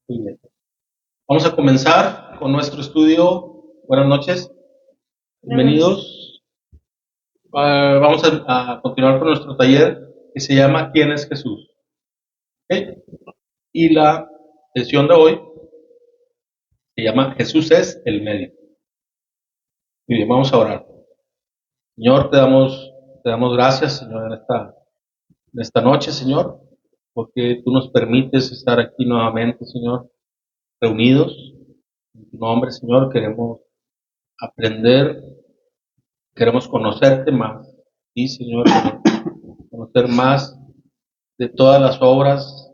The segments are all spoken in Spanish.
Muy bien. Vamos a comenzar con nuestro estudio. Buenas noches. Bienvenidos. Vamos a continuar con nuestro taller que se llama ¿Quién es Jesús? ¿Okay? Y la sesión de hoy se llama Jesús es el médico. Muy bien, vamos a orar. Señor, te damos gracias, Señor, en esta noche, Señor, porque tú nos permites estar aquí nuevamente, Señor, reunidos. En tu nombre, Señor, queremos aprender, queremos conocerte más. Sí, Señor, conocer más de todas las obras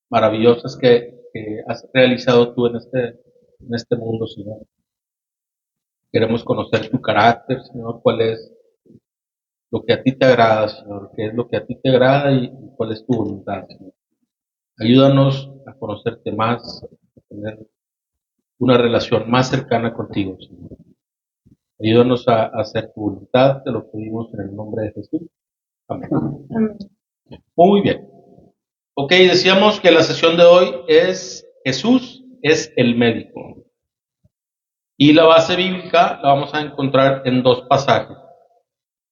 maravillosas que has realizado tú en este mundo, Señor. Queremos conocer tu carácter, Señor, cuál es lo que a ti te agrada, Señor, qué es lo que a ti te agrada y cuál es tu voluntad, Señor. Ayúdanos a conocerte más, a tener una relación más cercana contigo, Señor. Ayúdanos a hacer tu voluntad, te lo pedimos en el nombre de Jesús. Amén. Amén. Muy bien. Ok, decíamos que la sesión de hoy es Jesús es el médico. Y la base bíblica la vamos a encontrar en dos pasajes.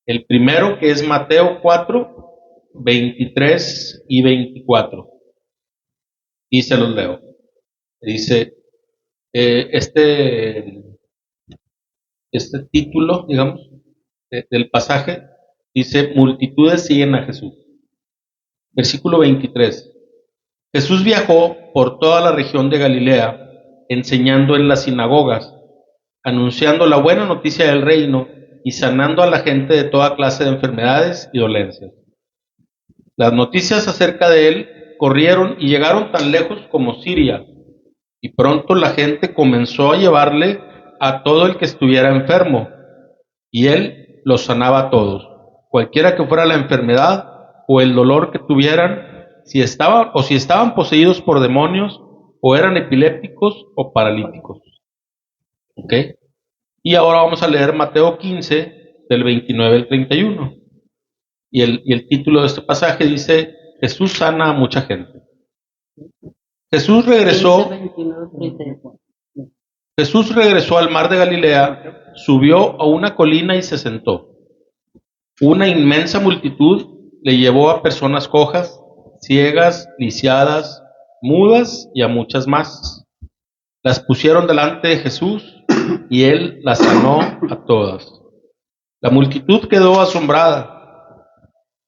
El primero, que es Mateo 4, 23 y 24. Y se los leo. Dice, este título, digamos, del pasaje, dice, multitudes siguen a Jesús. Versículo 23. Jesús viajó por toda la región de Galilea, enseñando en las sinagogas, anunciando la buena noticia del reino y sanando a la gente de toda clase de enfermedades y dolencias. Las noticias acerca de él corrieron y llegaron tan lejos como Siria, y pronto la gente comenzó a llevarle a todo el que estuviera enfermo, y él los sanaba a todos, cualquiera que fuera la enfermedad o el dolor que tuvieran, si estaban poseídos por demonios, o eran epilépticos o paralíticos. ¿Ok? Y ahora vamos a leer Mateo 15, del 29 al 31. Y el título de este pasaje dice, Jesús sana a mucha gente. Jesús regresó al mar de Galilea, subió a una colina y se sentó. Una inmensa multitud le llevó a personas cojas, ciegas, lisiadas, mudas y a muchas más. Las pusieron delante de Jesús y él las sanó a todas. La multitud quedó asombrada.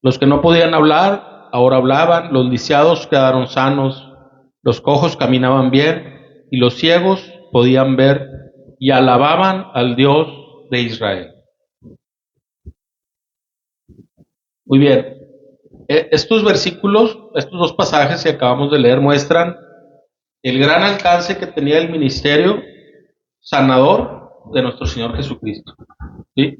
Los que no podían hablar, ahora hablaban, los lisiados quedaron sanos, los cojos caminaban bien y los ciegos podían ver y alababan al Dios de Israel. Muy bien. Estos versículos, estos dos pasajes que acabamos de leer muestran el gran alcance que tenía el ministerio sanador de nuestro Señor Jesucristo. ¿Sí?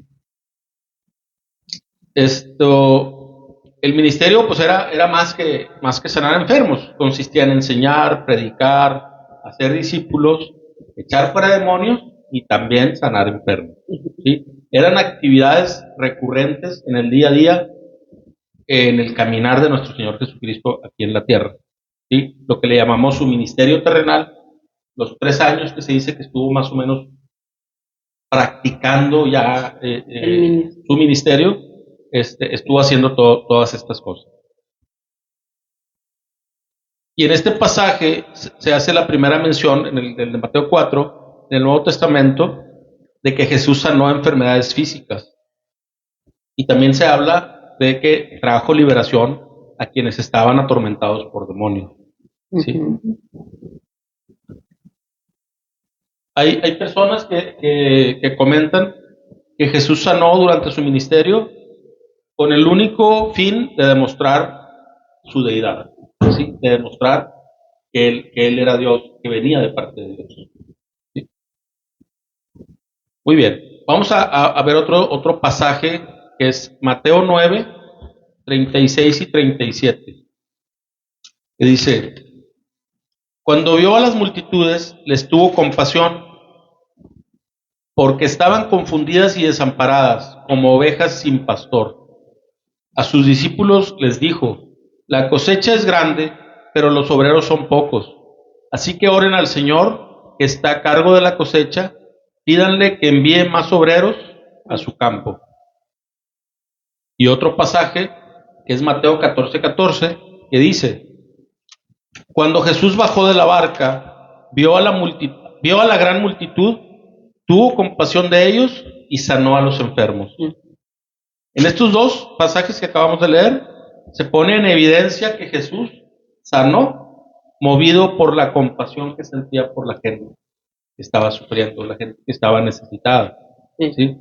El ministerio pues era más que sanar enfermos, consistía en enseñar, predicar, hacer discípulos, echar fuera demonios y también sanar enfermos. ¿Sí? Eran actividades recurrentes en el día a día, en el caminar de nuestro Señor Jesucristo aquí en la tierra. ¿Sí? Lo que le llamamos su ministerio terrenal, los 3 años que se dice que estuvo más o menos practicando ya su ministerio, estuvo haciendo todas estas cosas. Y en este pasaje se hace la primera mención, en el de Mateo 4, en el Nuevo Testamento, de que Jesús sanó enfermedades físicas. Y también se habla de que trajo liberación a quienes estaban atormentados por demonios. ¿Sí? Hay personas que comentan que Jesús sanó durante su ministerio con el único fin de demostrar su deidad, ¿sí? De demostrar que él era Dios, que venía de parte de Dios. ¿Sí? Muy bien, vamos a ver otro pasaje que es Mateo 9, 36 y 37, que dice, cuando vio a las multitudes, les tuvo compasión, porque estaban confundidas y desamparadas, como ovejas sin pastor. A sus discípulos les dijo, la cosecha es grande, pero los obreros son pocos. Así que oren al Señor, que está a cargo de la cosecha, pídanle que envíe más obreros a su campo. Y otro pasaje, que es Mateo 14:14, que dice: cuando Jesús bajó de la barca, vio a la gran multitud, tuvo compasión de ellos y sanó a los enfermos. En estos dos pasajes que acabamos de leer, se pone en evidencia que Jesús sanó, movido por la compasión que sentía por la gente que estaba sufriendo, la gente que estaba necesitada. ¿Sí?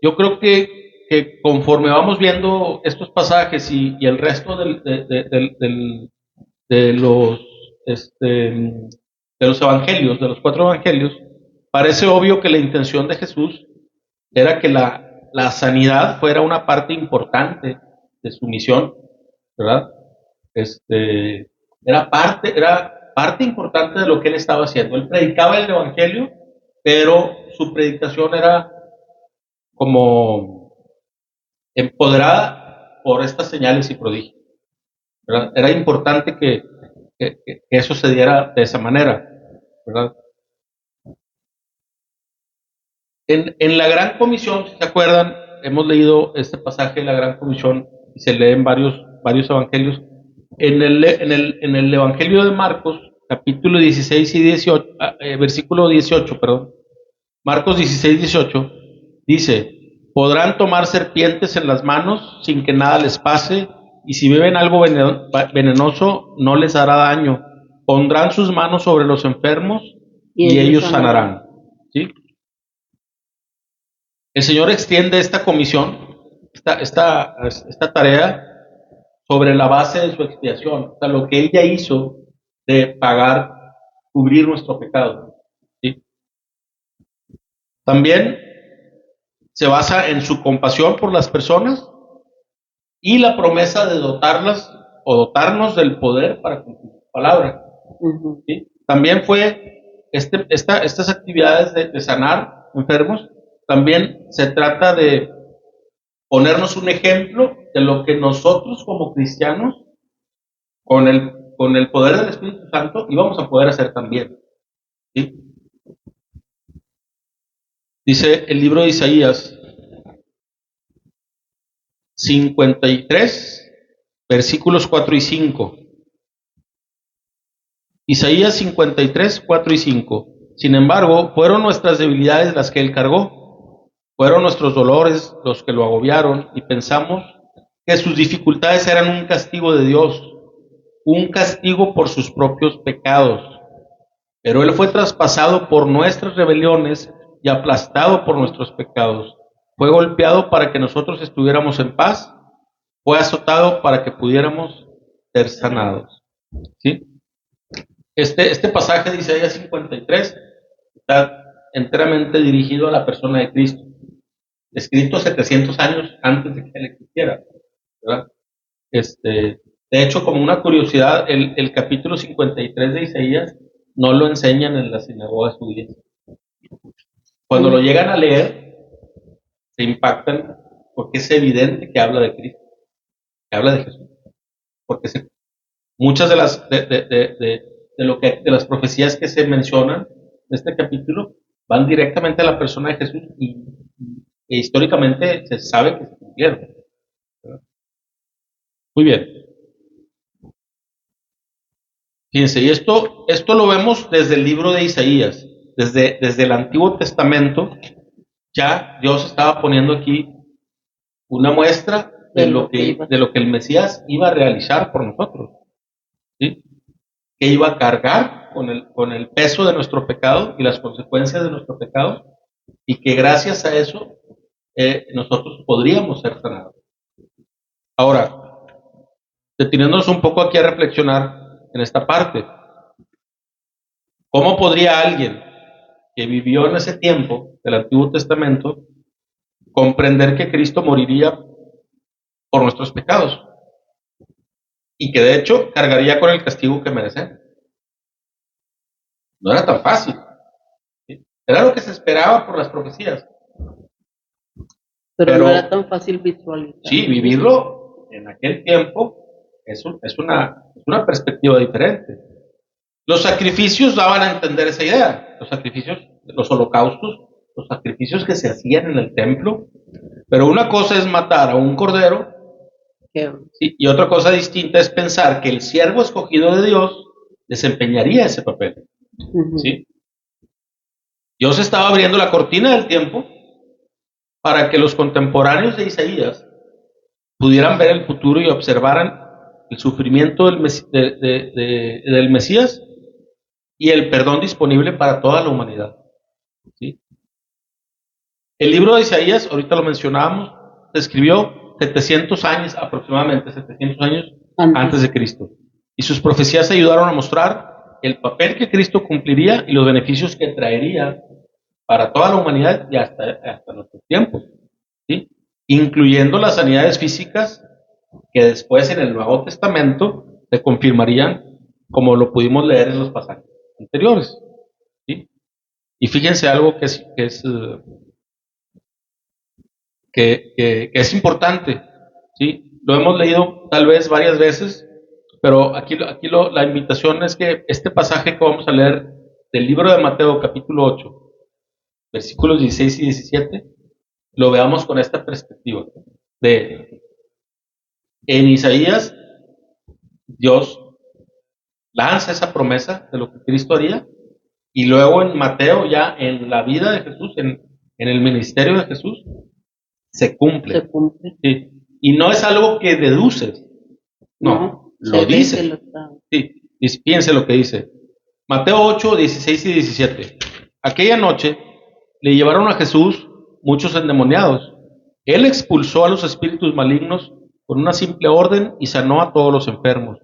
Yo creo que conforme vamos viendo estos pasajes y el resto de los de los evangelios, de los 4 evangelios, parece obvio que la intención de Jesús era que la sanidad fuera una parte importante de su misión, ¿verdad? Era parte importante de lo que él estaba haciendo. Él predicaba el evangelio, pero su predicación era como empoderada por estas señales y prodigios, ¿verdad? Era importante que eso se diera de esa manera, ¿verdad? En la Gran Comisión, si se acuerdan, hemos leído este pasaje de la Gran Comisión y se lee en varios evangelios. En el Evangelio de Marcos, capítulo 16 y 18, versículo 18, perdón, Marcos 16, 18, dice: podrán tomar serpientes en las manos sin que nada les pase, y si beben algo venenoso no les hará daño. Pondrán sus manos sobre los enfermos y ellos sanarán. ¿Sí? El Señor extiende esta comisión, esta tarea, sobre la base de su expiación, o sea, lo que ella hizo de pagar, cubrir nuestro pecado. ¿Sí? También se basa en su compasión por las personas y la promesa de dotarlas o dotarnos del poder para cumplir su palabra. ¿Sí? También fue estas actividades de sanar enfermos, también se trata de ponernos un ejemplo de lo que nosotros como cristianos, con el poder del Espíritu Santo, íbamos a poder hacer también. ¿Sí? Dice el libro de Isaías 53, versículos 4 y 5. Isaías 53, 4 y 5. Sin embargo, fueron nuestras debilidades las que Él cargó, fueron nuestros dolores los que lo agobiaron, y pensamos que sus dificultades eran un castigo de Dios, un castigo por sus propios pecados. Pero Él fue traspasado por nuestras rebeliones y aplastado por nuestros pecados. Fue golpeado para que nosotros estuviéramos en paz, fue azotado para que pudiéramos ser sanados. ¿Sí? Este pasaje de Isaías 53 está enteramente dirigido a la persona de Cristo, escrito 700 años antes de que Él existiera, ¿verdad? De hecho, como una curiosidad, el capítulo 53 de Isaías no lo enseñan en las sinagogas judías. Cuando lo llegan a leer, se impactan porque es evidente que habla de Cristo, que habla de Jesús. Porque muchas de las profecías que se mencionan en este capítulo van directamente a la persona de Jesús e históricamente se sabe que se cumplieron, ¿verdad? Muy bien. Fíjense, y esto lo vemos desde el libro de Isaías, desde el Antiguo Testamento. Ya Dios estaba poniendo aquí una muestra de lo que el Mesías iba a realizar por nosotros, ¿sí? Que iba a cargar con el peso de nuestro pecado y las consecuencias de nuestro pecado, y que gracias a eso nosotros podríamos ser sanados. Ahora, deteniéndonos un poco aquí a reflexionar en esta parte, ¿cómo podría alguien que vivió en ese tiempo del Antiguo Testamento comprender que Cristo moriría por nuestros pecados y que de hecho cargaría con el castigo que merecemos? No era tan fácil, ¿sí? Era lo que se esperaba por las profecías, pero no era tan fácil visualizar. Sí, vivirlo en aquel tiempo es una perspectiva diferente. Los sacrificios daban a entender esa idea. Los sacrificios, los holocaustos, los sacrificios que se hacían en el templo. Pero una cosa es matar a un cordero, ¿sí? Y otra cosa distinta es pensar que el siervo escogido de Dios desempeñaría ese papel. ¿Sí? Dios estaba abriendo la cortina del tiempo para que los contemporáneos de Isaías pudieran ver el futuro y observaran el sufrimiento del Mesías y el perdón disponible para toda la humanidad. ¿Sí? El libro de Isaías, ahorita lo mencionábamos, se escribió 700 años, aproximadamente 700 años antes de Cristo. Y sus profecías ayudaron a mostrar el papel que Cristo cumpliría y los beneficios que traería para toda la humanidad y hasta nuestros tiempos, ¿sí? Incluyendo las sanidades físicas que después en el Nuevo Testamento se confirmarían, como lo pudimos leer en los pasajes anteriores. ¿Sí? Y fíjense algo que es importante, ¿sí? Lo hemos leído tal vez varias veces, pero aquí la invitación es que este pasaje que vamos a leer del libro de Mateo capítulo 8, versículos 16 y 17, lo veamos con esta perspectiva. En Isaías, Dios lanza esa promesa de lo que Cristo haría, y luego en Mateo, ya en la vida de Jesús, en el ministerio de Jesús, se cumple. Sí. Y no es algo que deduces, no, lo dice. Sí, y fíjense lo que dice. Mateo 8, 16 y 17. Aquella noche le llevaron a Jesús muchos endemoniados. Él expulsó a los espíritus malignos con una simple orden y sanó a todos los enfermos.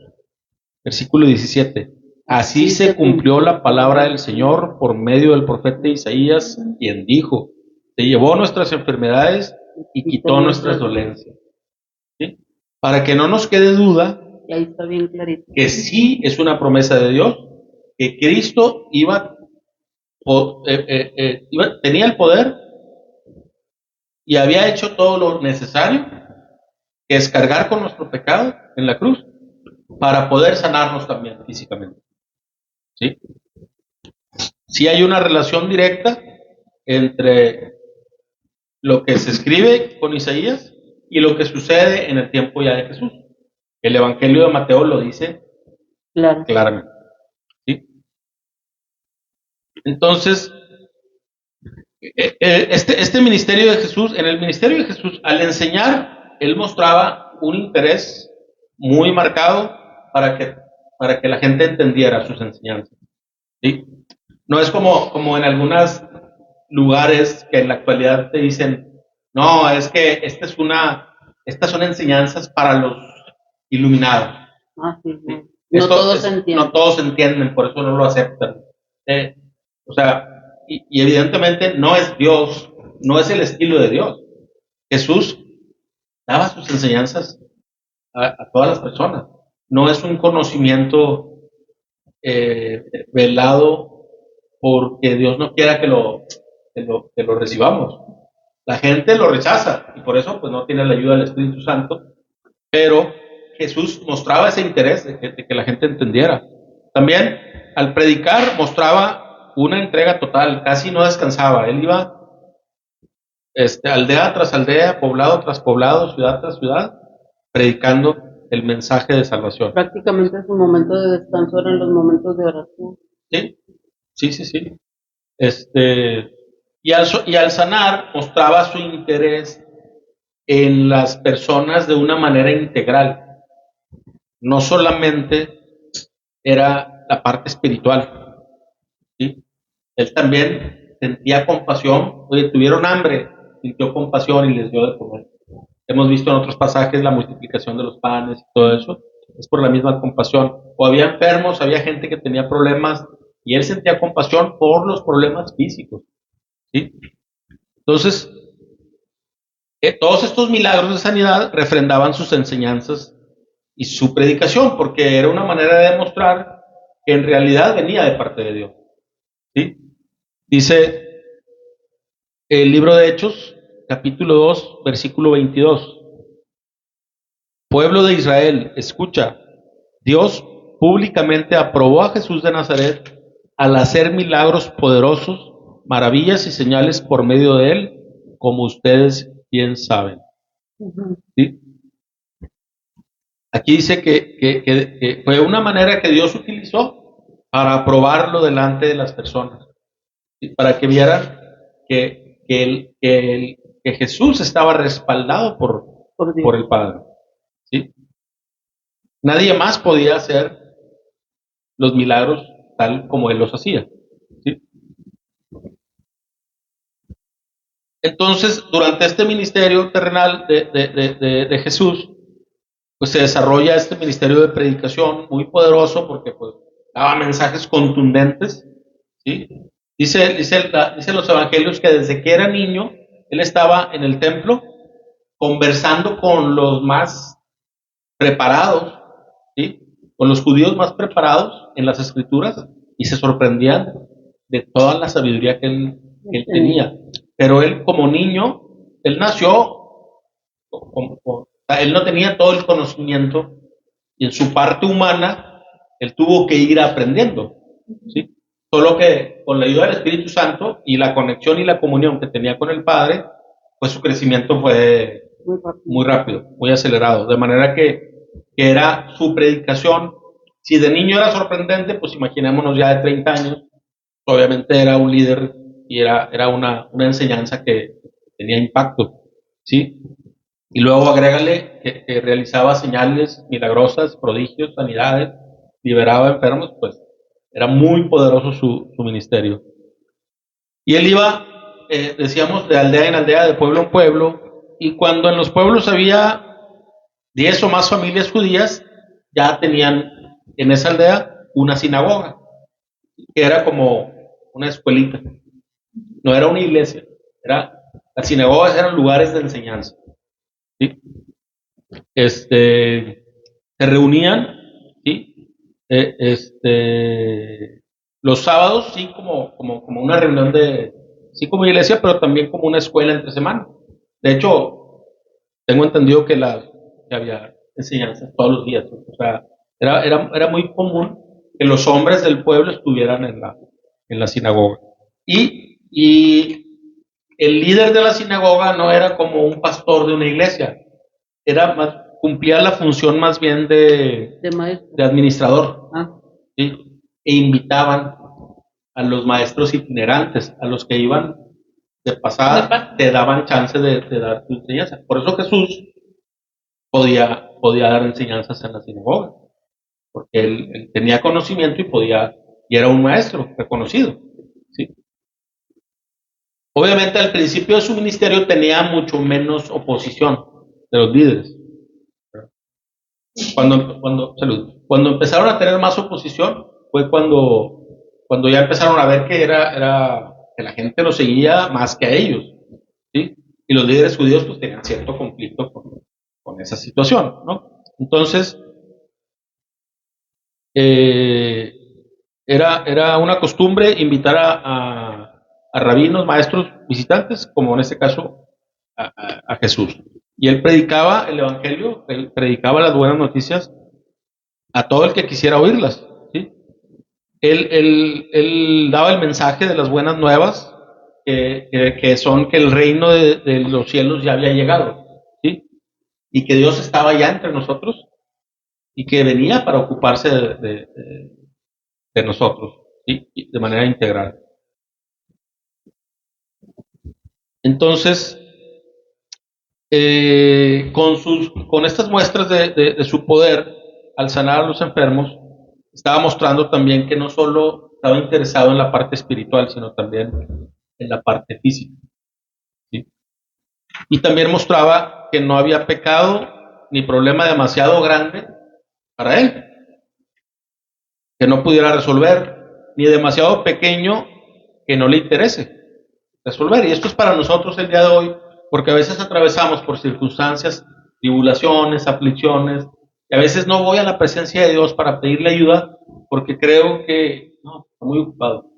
Versículo 17. Así se cumplió la palabra del Señor por medio del profeta Isaías, quien dijo: se llevó nuestras enfermedades y quitó nuestras dolencias. ¿Sí? Para que no nos quede duda, y ahí está bien clarito, que sí es una promesa de Dios, que Cristo tenía el poder y había hecho todo lo necesario, que es cargar con nuestro pecado en la cruz, para poder sanarnos también físicamente. ¿Sí? Sí hay una relación directa entre lo que se escribe con Isaías y lo que sucede en el tiempo ya de Jesús. El Evangelio de Mateo lo dice claramente. ¿Sí? Entonces, este ministerio de Jesús, en el ministerio de Jesús, al enseñar, él mostraba un interés muy marcado para que la gente entendiera sus enseñanzas. ¿Sí? No es como en algunos lugares que en la actualidad te dicen, no, es que estas son enseñanzas para los iluminados. Sí. No todos entienden, por eso no lo aceptan. O sea, y evidentemente no es Dios, no es el estilo de Dios. Jesús daba sus enseñanzas a todas las personas. No es un conocimiento velado porque Dios no quiera que lo recibamos. La gente lo rechaza y por eso pues no tiene la ayuda del Espíritu Santo, pero Jesús mostraba ese interés de que la gente entendiera. También al predicar mostraba una entrega total, casi no descansaba. Él iba aldea tras aldea, poblado tras poblado, ciudad tras ciudad, predicando el mensaje de salvación. Prácticamente su momento de descanso eran los momentos de oración. Sí. Y al sanar mostraba su interés en las personas de una manera integral. No solamente era la parte espiritual, ¿sí? Él también sentía compasión. Oye, tuvieron hambre, sintió compasión y les dio de comer. Hemos visto en otros pasajes la multiplicación de los panes y todo eso. Es por la misma compasión. O había enfermos, había gente que tenía problemas y él sentía compasión por los problemas físicos. ¿Sí? Entonces, todos estos milagros de sanidad refrendaban sus enseñanzas y su predicación, porque era una manera de demostrar que en realidad venía de parte de Dios. ¿Sí? Dice el libro de Hechos, capítulo 2, versículo 22. Pueblo de Israel, escucha, Dios públicamente aprobó a Jesús de Nazaret al hacer milagros poderosos, maravillas y señales por medio de él, como ustedes bien saben. ¿Sí? Aquí dice que fue una manera que Dios utilizó para aprobarlo delante de las personas, ¿sí? Para que vieran que Jesús estaba respaldado por el Padre. ¿Sí? Nadie más podía hacer los milagros tal como él los hacía. ¿Sí? Entonces, durante este ministerio terrenal de Jesús, pues se desarrolla este ministerio de predicación muy poderoso porque pues daba mensajes contundentes. ¿Sí? Dice los evangelios que desde que era niño, él estaba en el templo conversando con los más preparados, ¿sí? Con los judíos más preparados en las escrituras y se sorprendían de toda la sabiduría que él tenía. Pero él como niño, él nació, él no tenía todo el conocimiento y en su parte humana él tuvo que ir aprendiendo, ¿sí? Solo que con la ayuda del Espíritu Santo y la conexión y la comunión que tenía con el Padre, pues su crecimiento fue muy rápido, muy acelerado, de manera que era su predicación. Si de niño era sorprendente, pues imaginémonos ya de 30 años, obviamente era un líder y era una enseñanza que tenía impacto, ¿sí? Y luego agrégale que realizaba señales milagrosas, prodigios, sanidades, liberaba enfermos, pues era muy poderoso su ministerio. Y él iba, decíamos, de aldea en aldea, de pueblo en pueblo, y cuando en los pueblos había 10 o más familias judías, ya tenían en esa aldea una sinagoga, que era como una escuelita, no era una iglesia, las sinagogas eran lugares de enseñanza. ¿Sí? Se reunían, ¿sí? Los sábados, sí, como una reunión sí, como iglesia, pero también como una escuela entre semana. De hecho, tengo entendido que había enseñanzas todos los días, ¿no? O sea, era muy común que los hombres del pueblo estuvieran en la sinagoga. Y el líder de la sinagoga no era como un pastor de una iglesia, cumplía la función más bien de administrador. ¿Sí? E invitaban a los maestros itinerantes, a los que iban de pasada, te daban chance de dar tu enseñanza. Por eso Jesús podía dar enseñanzas en la sinagoga, porque él tenía conocimiento y era un maestro reconocido. ¿Sí? Obviamente al principio de su ministerio tenía mucho menos oposición de los líderes. Cuando empezaron a tener más oposición fue cuando ya empezaron a ver que la gente lo seguía más que a ellos, ¿sí? Y los líderes judíos pues tenían cierto conflicto con esa situación, ¿no? Entonces, era una costumbre invitar a rabinos, maestros, visitantes, como en este caso a Jesús. Y él predicaba el Evangelio, él predicaba las buenas noticias a todo el que quisiera oírlas. ¿Sí? Él daba el mensaje de las buenas nuevas, que son que el reino de los cielos ya había llegado, ¿sí? Y que Dios estaba ya entre nosotros y que venía para ocuparse de nosotros, ¿sí? De manera integral. Entonces, con estas muestras de su poder al sanar a los enfermos, estaba mostrando también que no solo estaba interesado en la parte espiritual, sino también en la parte física. ¿Sí? Y también mostraba que no había pecado ni problema demasiado grande para él, que no pudiera resolver, ni demasiado pequeño que no le interese resolver. Y esto es para nosotros el día de hoy, porque a veces atravesamos por circunstancias, tribulaciones, aflicciones, y a veces no voy a la presencia de Dios para pedirle ayuda porque creo que no, está muy ocupado.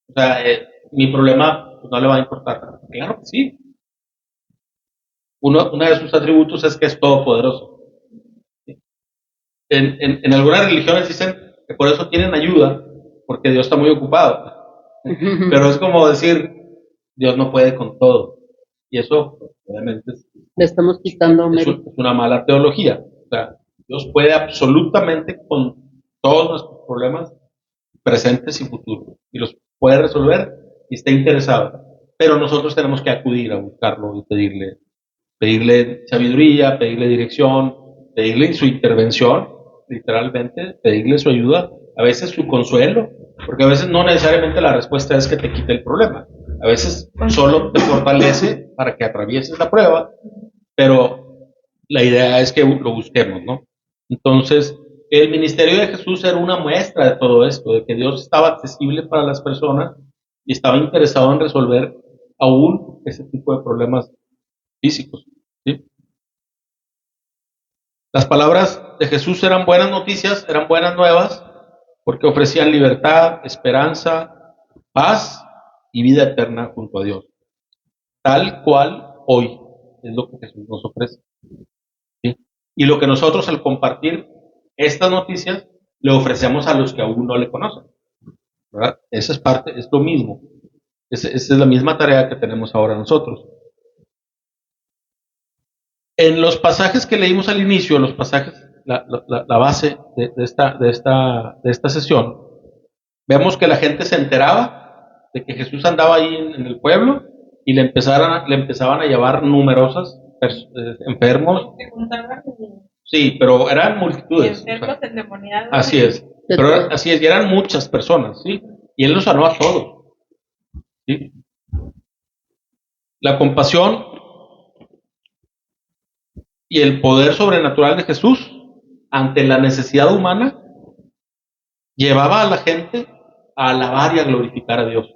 O sea, mi problema pues, no le va a importar. Claro que sí. Uno de sus atributos es que es todopoderoso. En algunas religiones dicen que por eso tienen ayuda, porque Dios está muy ocupado. Pero es como decir, Dios no puede con todo. Y eso, obviamente, Le estamos quitando mérito. es una mala teología. O sea, Dios puede absolutamente con todos nuestros problemas presentes y futuros. Y los puede resolver y está interesado. Pero nosotros tenemos que acudir a buscarlo y pedirle sabiduría, pedirle dirección, pedirle su intervención, literalmente, pedirle su ayuda, a veces su consuelo, porque a veces no necesariamente la respuesta es que te quite el problema, a veces solo te fortalece para que atravieses la prueba, pero la idea es que lo busquemos, ¿no? Entonces, el ministerio de Jesús era una muestra de todo esto, de que Dios estaba accesible para las personas y estaba interesado en resolver aún ese tipo de problemas físicos. ¿Sí? Las palabras de Jesús eran buenas noticias, eran buenas nuevas, porque ofrecían libertad, esperanza, paz y vida eterna junto a Dios. Tal cual hoy es lo que Jesús nos ofrece. ¿Sí? Y lo que nosotros al compartir estas noticias le ofrecemos a los que aún no le conocen. ¿Verdad? Esa es parte, es lo mismo. Esa es la misma tarea que tenemos ahora nosotros. En los pasajes que leímos al inicio, los pasajes, la base de esta sesión, vemos que la gente se enteraba de que Jesús andaba ahí en el pueblo y le empezaban a llevar numerosas enfermos. Sí, pero eran multitudes. Enfermos, endemoniados. Así es. Pero así es, y eran muchas personas, ¿sí? Y él los sanó a todos. ¿Sí? La compasión y el poder sobrenatural de Jesús ante la necesidad humana llevaba a la gente a alabar y a glorificar a Dios,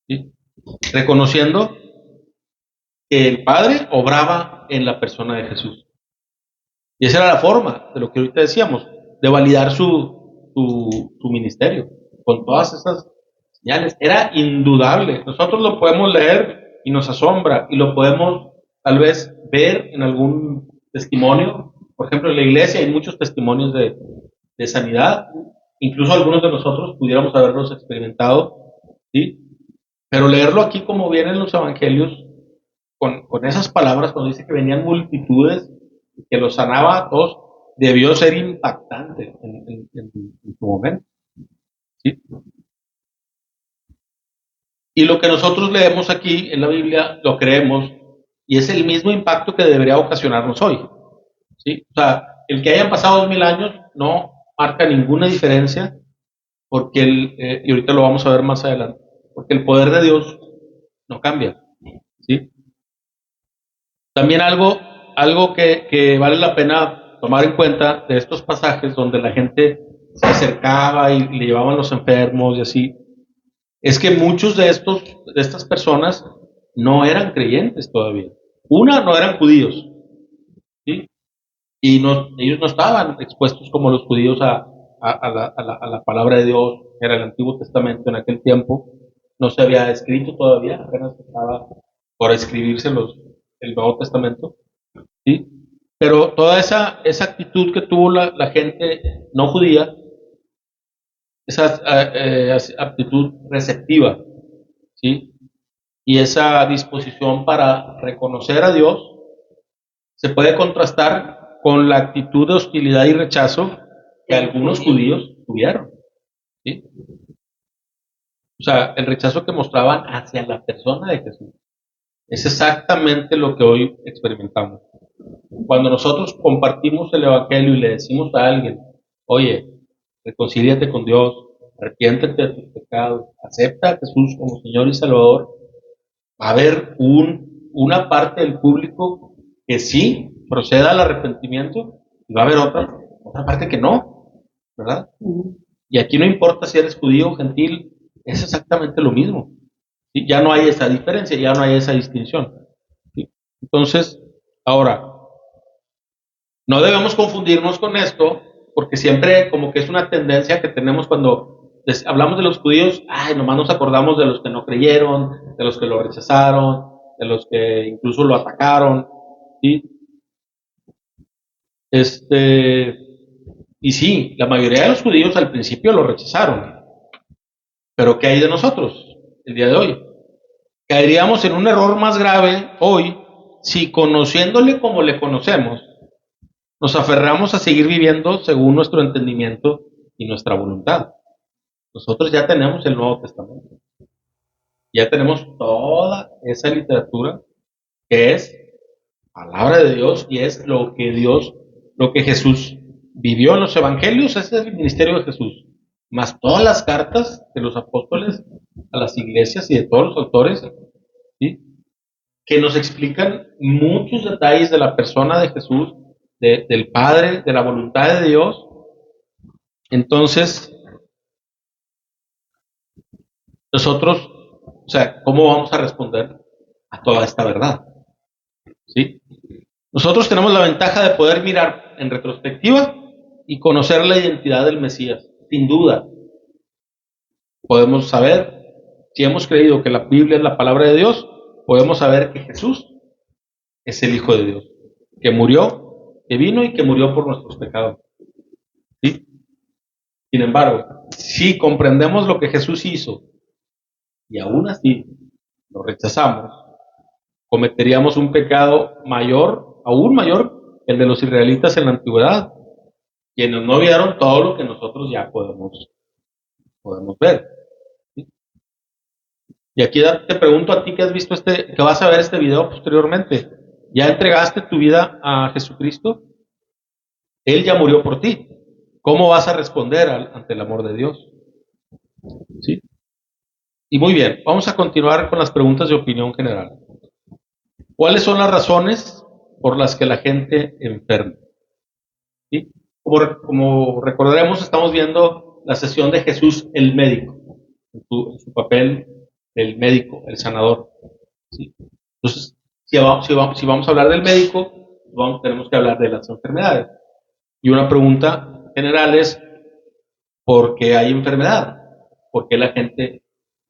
¿sí? Reconociendo que el Padre obraba en la persona de Jesús. Y esa era la forma de lo que ahorita decíamos, de validar su ministerio, con todas esas señales. Era indudable. Nosotros lo podemos leer y nos asombra, y lo podemos tal vez ver en algún testimonio. Por ejemplo, en la iglesia hay muchos testimonios de sanidad, incluso algunos de nosotros pudiéramos haberlos experimentado, ¿sí? Pero leerlo aquí como vienen los evangelios, con esas palabras, cuando dice que venían multitudes, que los sanaba a todos, debió ser impactante en su momento, ¿sí? Y lo que nosotros leemos aquí en la Biblia, lo creemos, y es el mismo impacto que debería ocasionarnos hoy, ¿sí? O sea, el que hayan pasado 2000 años no marca ninguna diferencia, porque y ahorita lo vamos a ver más adelante, porque el poder de Dios no cambia, ¿sí? También algo que vale la pena tomar en cuenta de estos pasajes donde la gente se acercaba y le llevaban los enfermos y así, es que muchos de estas personas no eran creyentes todavía. Una, no eran judíos, ¿sí? Y ellos no estaban expuestos como los judíos a la palabra de Dios, que era el Antiguo Testamento en aquel tiempo. No se había escrito todavía, apenas estaba por escribirse el Nuevo Testamento, ¿sí? Pero toda esa actitud que tuvo la gente no judía, esa actitud receptiva, ¿sí? Y esa disposición para reconocer a Dios, se puede contrastar con la actitud de hostilidad y rechazo que algunos judíos tuvieron, ¿sí? O sea, el rechazo que mostraban hacia la persona de Jesús. Es exactamente lo que hoy experimentamos. Cuando nosotros compartimos el Evangelio y le decimos a alguien, oye, reconcíliate con Dios, arrepiéntete de tus pecados, acepta a Jesús como Señor y Salvador, va a haber una parte del público que sí proceda al arrepentimiento y va a haber otra parte que no, ¿verdad? Y aquí no importa si eres judío o gentil, es exactamente lo mismo. ¿Sí? Ya no hay esa diferencia, ya no hay esa distinción. ¿Sí? Entonces, ahora, no debemos confundirnos con esto, porque siempre como que es una tendencia que tenemos cuando hablamos de los judíos, ay, nomás nos acordamos de los que no creyeron, de los que lo rechazaron, de los que incluso lo atacaron, ¿sí? Y sí, la mayoría de los judíos al principio lo rechazaron. Pero ¿qué hay de nosotros el día de hoy? Caeríamos en un error más grave hoy si, conociéndole como le conocemos, nos aferramos a seguir viviendo según nuestro entendimiento y nuestra voluntad. Nosotros ya tenemos el Nuevo Testamento. Ya tenemos toda esa literatura que es palabra de Dios y es lo que Jesús vivió en los evangelios. Ese es el ministerio de Jesús, más todas las cartas de los apóstoles a las iglesias y de todos los autores, ¿sí?, que nos explican muchos detalles de la persona de Jesús, del Padre, de la voluntad de Dios. Entonces, nosotros, o sea, ¿cómo vamos a responder a toda esta verdad? ¿Sí? Nosotros tenemos la ventaja de poder mirar en retrospectiva y conocer la identidad del Mesías. Sin duda, podemos saber, si hemos creído que la Biblia es la palabra de Dios, podemos saber que Jesús es el Hijo de Dios, que murió, que vino y que murió por nuestros pecados. ¿Sí? Sin embargo, si comprendemos lo que Jesús hizo y aún así lo rechazamos, cometeríamos un pecado mayor, aún mayor, el de los israelitas en la antigüedad, quienes no vieron todo lo que nosotros ya podemos ver. ¿Sí? Y aquí te pregunto a ti que has visto que vas a ver este video posteriormente, ¿ya entregaste tu vida a Jesucristo? Él ya murió por ti. ¿Cómo vas a responder ante el amor de Dios? ¿Sí? Y muy bien, vamos a continuar con las preguntas de opinión general. ¿Cuáles son las razones por las que la gente enferma? ¿Sí? Como recordaremos, estamos viendo la sesión de Jesús el médico, en su papel del médico, el sanador. ¿Sí? Entonces, si vamos a hablar del médico, tenemos que hablar de las enfermedades. Y una pregunta general es, ¿por qué hay enfermedad? ¿Por qué la gente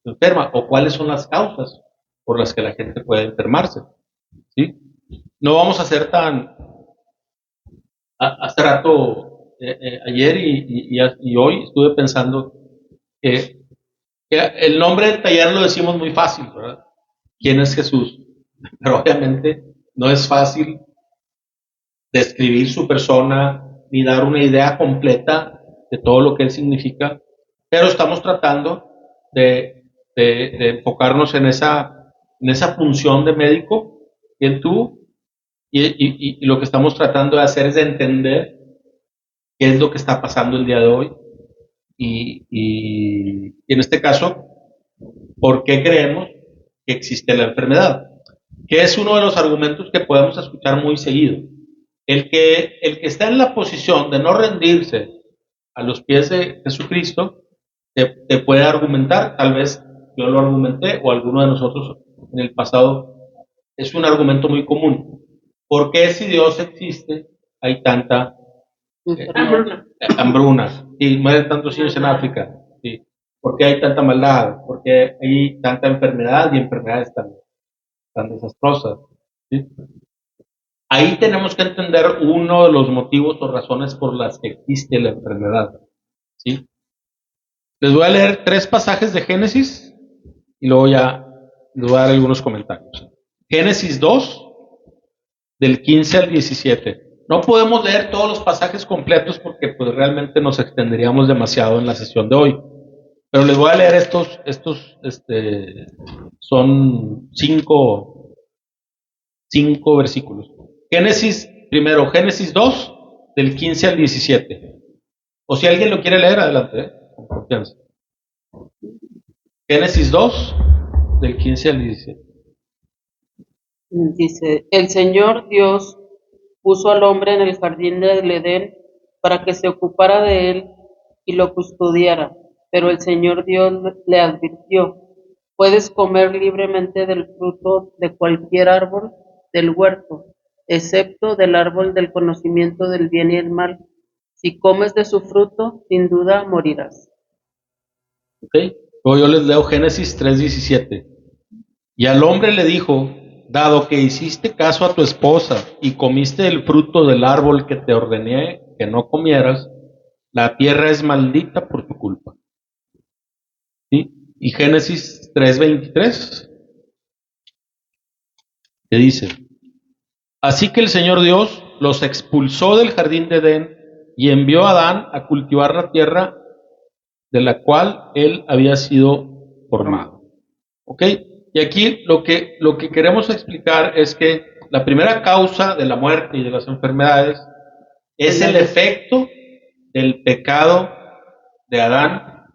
se enferma? ¿O cuáles son las causas por las que la gente puede enfermarse? ¿Sí? No vamos a ser hace rato, ayer y hoy estuve pensando que el nombre del taller lo decimos muy fácil, ¿verdad? ¿Quién es Jesús? Pero obviamente no es fácil describir su persona ni dar una idea completa de todo lo que él significa, pero estamos tratando de enfocarnos en esa función de médico que él tuvo, y lo que estamos tratando de hacer es de entender qué es lo que está pasando el día de hoy y en este caso, ¿por qué creemos que existe la enfermedad? Que es uno de los argumentos que podemos escuchar muy seguido. El que está en la posición de no rendirse a los pies de Jesucristo, te puede argumentar, tal vez yo lo argumenté o alguno de nosotros en el pasado, es un argumento muy común. ¿Por qué, si Dios existe, hay tanta hambruna y mueren tantos niños en África? ¿Sí? ¿Por qué hay tanta maldad? ¿Por qué hay tanta enfermedad y enfermedades tan desastrosas? ¿Sí? Ahí tenemos que entender uno de los motivos o razones por las que existe la enfermedad. ¿Sí? Les voy a leer 3 pasajes de Génesis y luego ya les voy a dar algunos comentarios. Génesis 2, del 15 al 17. No podemos leer todos los pasajes completos porque pues realmente nos extenderíamos demasiado en la sesión de hoy. Pero les voy a leer estos son 5 versículos. Génesis 2, del 15 al 17. O si alguien lo quiere leer, adelante, con confianza. Génesis 2, del 15 al 17. Dice, el Señor Dios puso al hombre en el jardín del Edén para que se ocupara de él y lo custodiara. Pero el Señor Dios le advirtió, puedes comer libremente del fruto de cualquier árbol del huerto, excepto del árbol del conocimiento del bien y el mal. Si comes de su fruto, sin duda morirás. ¿Ok? Luego yo les leo Génesis 3:17. Y al hombre le dijo, dado que hiciste caso a tu esposa y comiste el fruto del árbol que te ordené que no comieras, la tierra es maldita por tu culpa. ¿Sí? Y Génesis 3:23, que dice, así que el Señor Dios los expulsó del jardín de Edén y envió a Adán a cultivar la tierra de la cual él había sido formado. ¿Ok? Y aquí lo que queremos explicar es que la primera causa de la muerte y de las enfermedades es el efecto del pecado de Adán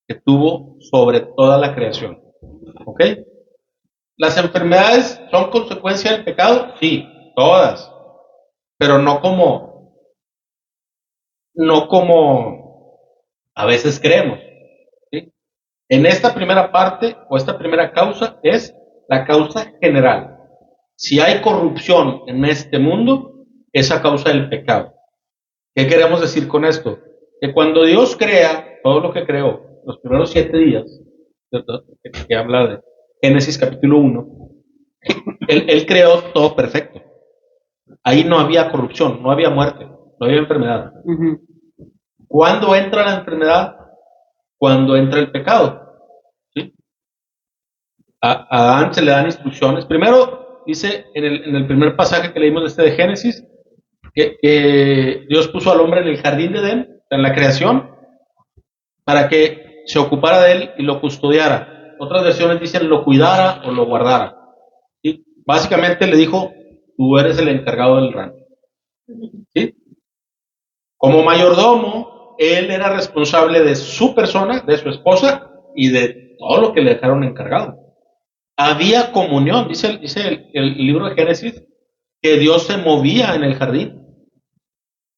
que tuvo sobre toda la creación. ¿Ok? ¿Las enfermedades son consecuencia del pecado? Sí, todas, pero no como a veces creemos. ¿Sí? En esta primera parte o esta primera causa es la causa general. Si hay corrupción en este mundo, es a causa del pecado. ¿Qué queremos decir con esto? Que cuando Dios crea todo lo que creó, los primeros 7 días, ¿cierto? Que habla de Génesis capítulo 1, él creó todo perfecto. Ahí no había corrupción, no había muerte, no había enfermedad. Ujú. ¿Cuándo entra la enfermedad? Cuando entra el pecado. ¿Sí? A Adán se le dan instrucciones. Primero, dice en el primer pasaje que leímos de Génesis, que Dios puso al hombre en el jardín de Edén, en la creación, para que se ocupara de él y lo custodiara. Otras versiones dicen lo cuidara o lo guardara. ¿Sí? Básicamente le dijo, tú eres el encargado del rancho. ¿Sí? Como mayordomo, él era responsable de su persona, de su esposa y de todo lo que le dejaron encargado. Había comunión, dice el libro de Génesis, que Dios se movía en el jardín.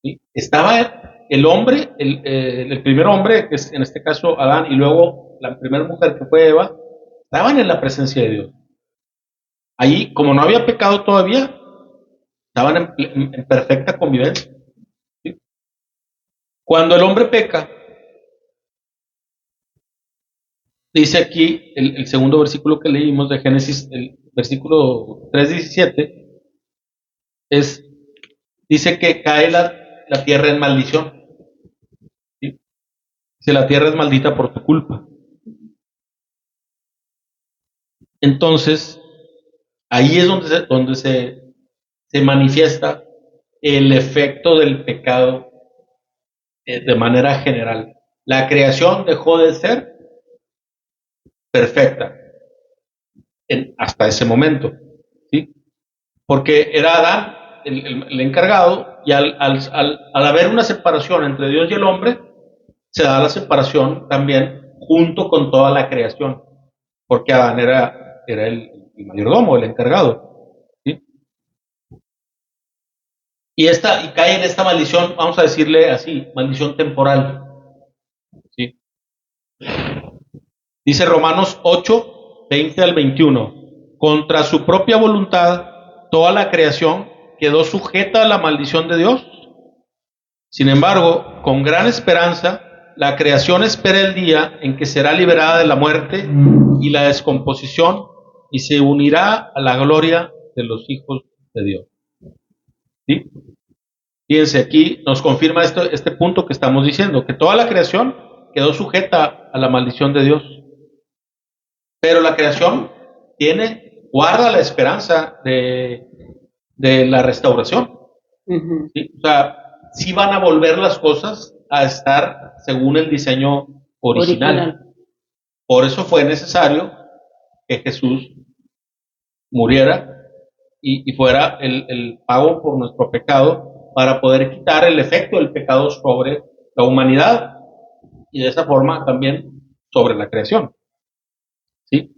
¿Sí? Estaba el hombre, el primer hombre, que es en este caso Adán, y luego la primera mujer que fue Eva, estaban en la presencia de Dios. Allí, como no había pecado todavía, estaban en perfecta convivencia. ¿Sí? Cuando el hombre peca, dice aquí el segundo versículo que leímos de Génesis, el versículo 3:17, dice que cae la tierra en maldición. ¿Sí? Dice, la tierra es maldita por tu culpa. Entonces, ahí es donde se manifiesta el efecto del pecado de manera general. La creación dejó de ser perfecta hasta ese momento, ¿sí? Porque era Adán el encargado y al haber una separación entre Dios y el hombre, se da la separación también junto con toda la creación, porque Adán era el mayordomo, el encargado, ¿sí? Y cae en esta maldición, vamos a decirle así, maldición temporal, ¿sí? Dice Romanos 8:20-21, contra su propia voluntad, toda la creación quedó sujeta a la maldición de Dios. Sin embargo, con gran esperanza, la creación espera el día en que será liberada de la muerte y la descomposición y se unirá a la gloria de los hijos de Dios. ¿Sí? Fíjense, aquí nos confirma este punto que estamos diciendo, que toda la creación quedó sujeta a la maldición de Dios. Pero la creación guarda la esperanza de la restauración. Ujú. ¿Sí? O sea, sí van a volver las cosas a estar según el diseño original. Por eso fue necesario que Jesús muriera y fuera el pago por nuestro pecado para poder quitar el efecto del pecado sobre la humanidad y de esa forma también sobre la creación. ¿Sí?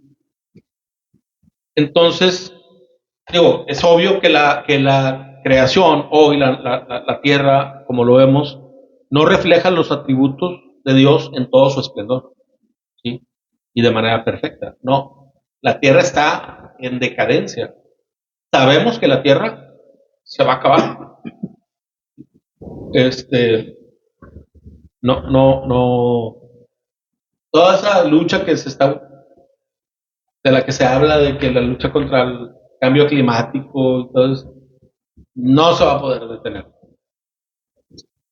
Entonces, digo, es obvio que la creación hoy, la tierra, como lo vemos, no refleja los atributos de Dios en todo su esplendor, ¿sí? Y de manera perfecta. No, la tierra está en decadencia. Sabemos que la tierra se va a acabar. Este, no, no, no. Toda esa lucha de la que se habla, de que la lucha contra el cambio climático y todo eso, no se va a poder detener.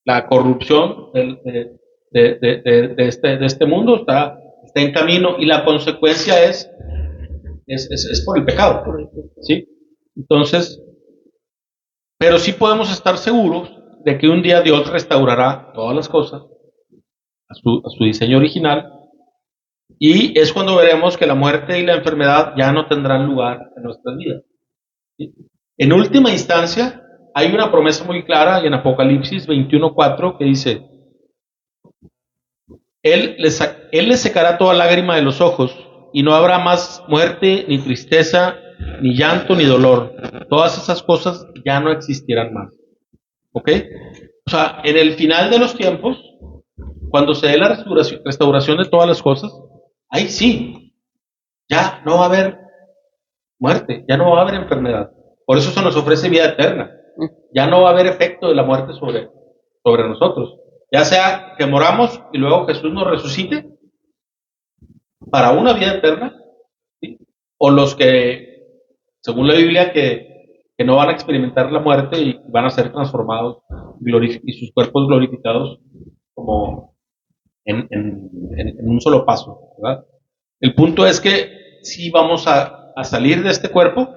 La corrupción de este mundo está en camino y la consecuencia es por el pecado. ¿Sí? Entonces, pero sí podemos estar seguros de que un día Dios restaurará todas las cosas a su diseño original, y es cuando veremos que la muerte y la enfermedad ya no tendrán lugar en nuestras vidas. ¿Sí? En última instancia, hay una promesa muy clara en Apocalipsis 21:4 que dice: Él les secará toda lágrima de los ojos, y no habrá más muerte, ni tristeza, ni llanto, ni dolor. Todas esas cosas ya no existirán más. ¿Ok? O sea, en el final de los tiempos, cuando se dé la restauración de todas las cosas, ahí sí, ya no va a haber muerte, ya no va a haber enfermedad. Por eso se nos ofrece vida eterna. Ya no va a haber efecto de la muerte sobre nosotros. Ya sea que moramos y luego Jesús nos resucite para una vida eterna, ¿sí? O los que, según la Biblia, que no van a experimentar la muerte y van a ser transformados y sus cuerpos glorificados como en un solo paso, ¿verdad? El punto es que sí vamos a salir de este cuerpo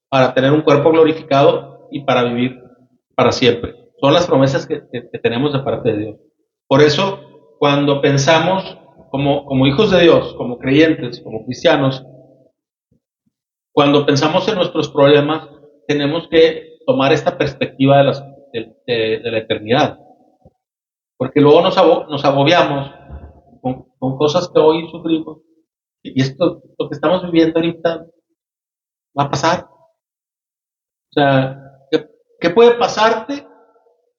para tener un cuerpo glorificado y para vivir para siempre. Son las promesas que tenemos de parte de Dios. Por eso, cuando pensamos como hijos de Dios, como creyentes, como cristianos, cuando pensamos en nuestros problemas, tenemos que tomar esta perspectiva de la eternidad. Porque luego nos agobiamos con cosas que hoy sufrimos. Y esto, lo que estamos viviendo ahorita, va a pasar. O sea, ¿qué puede pasarte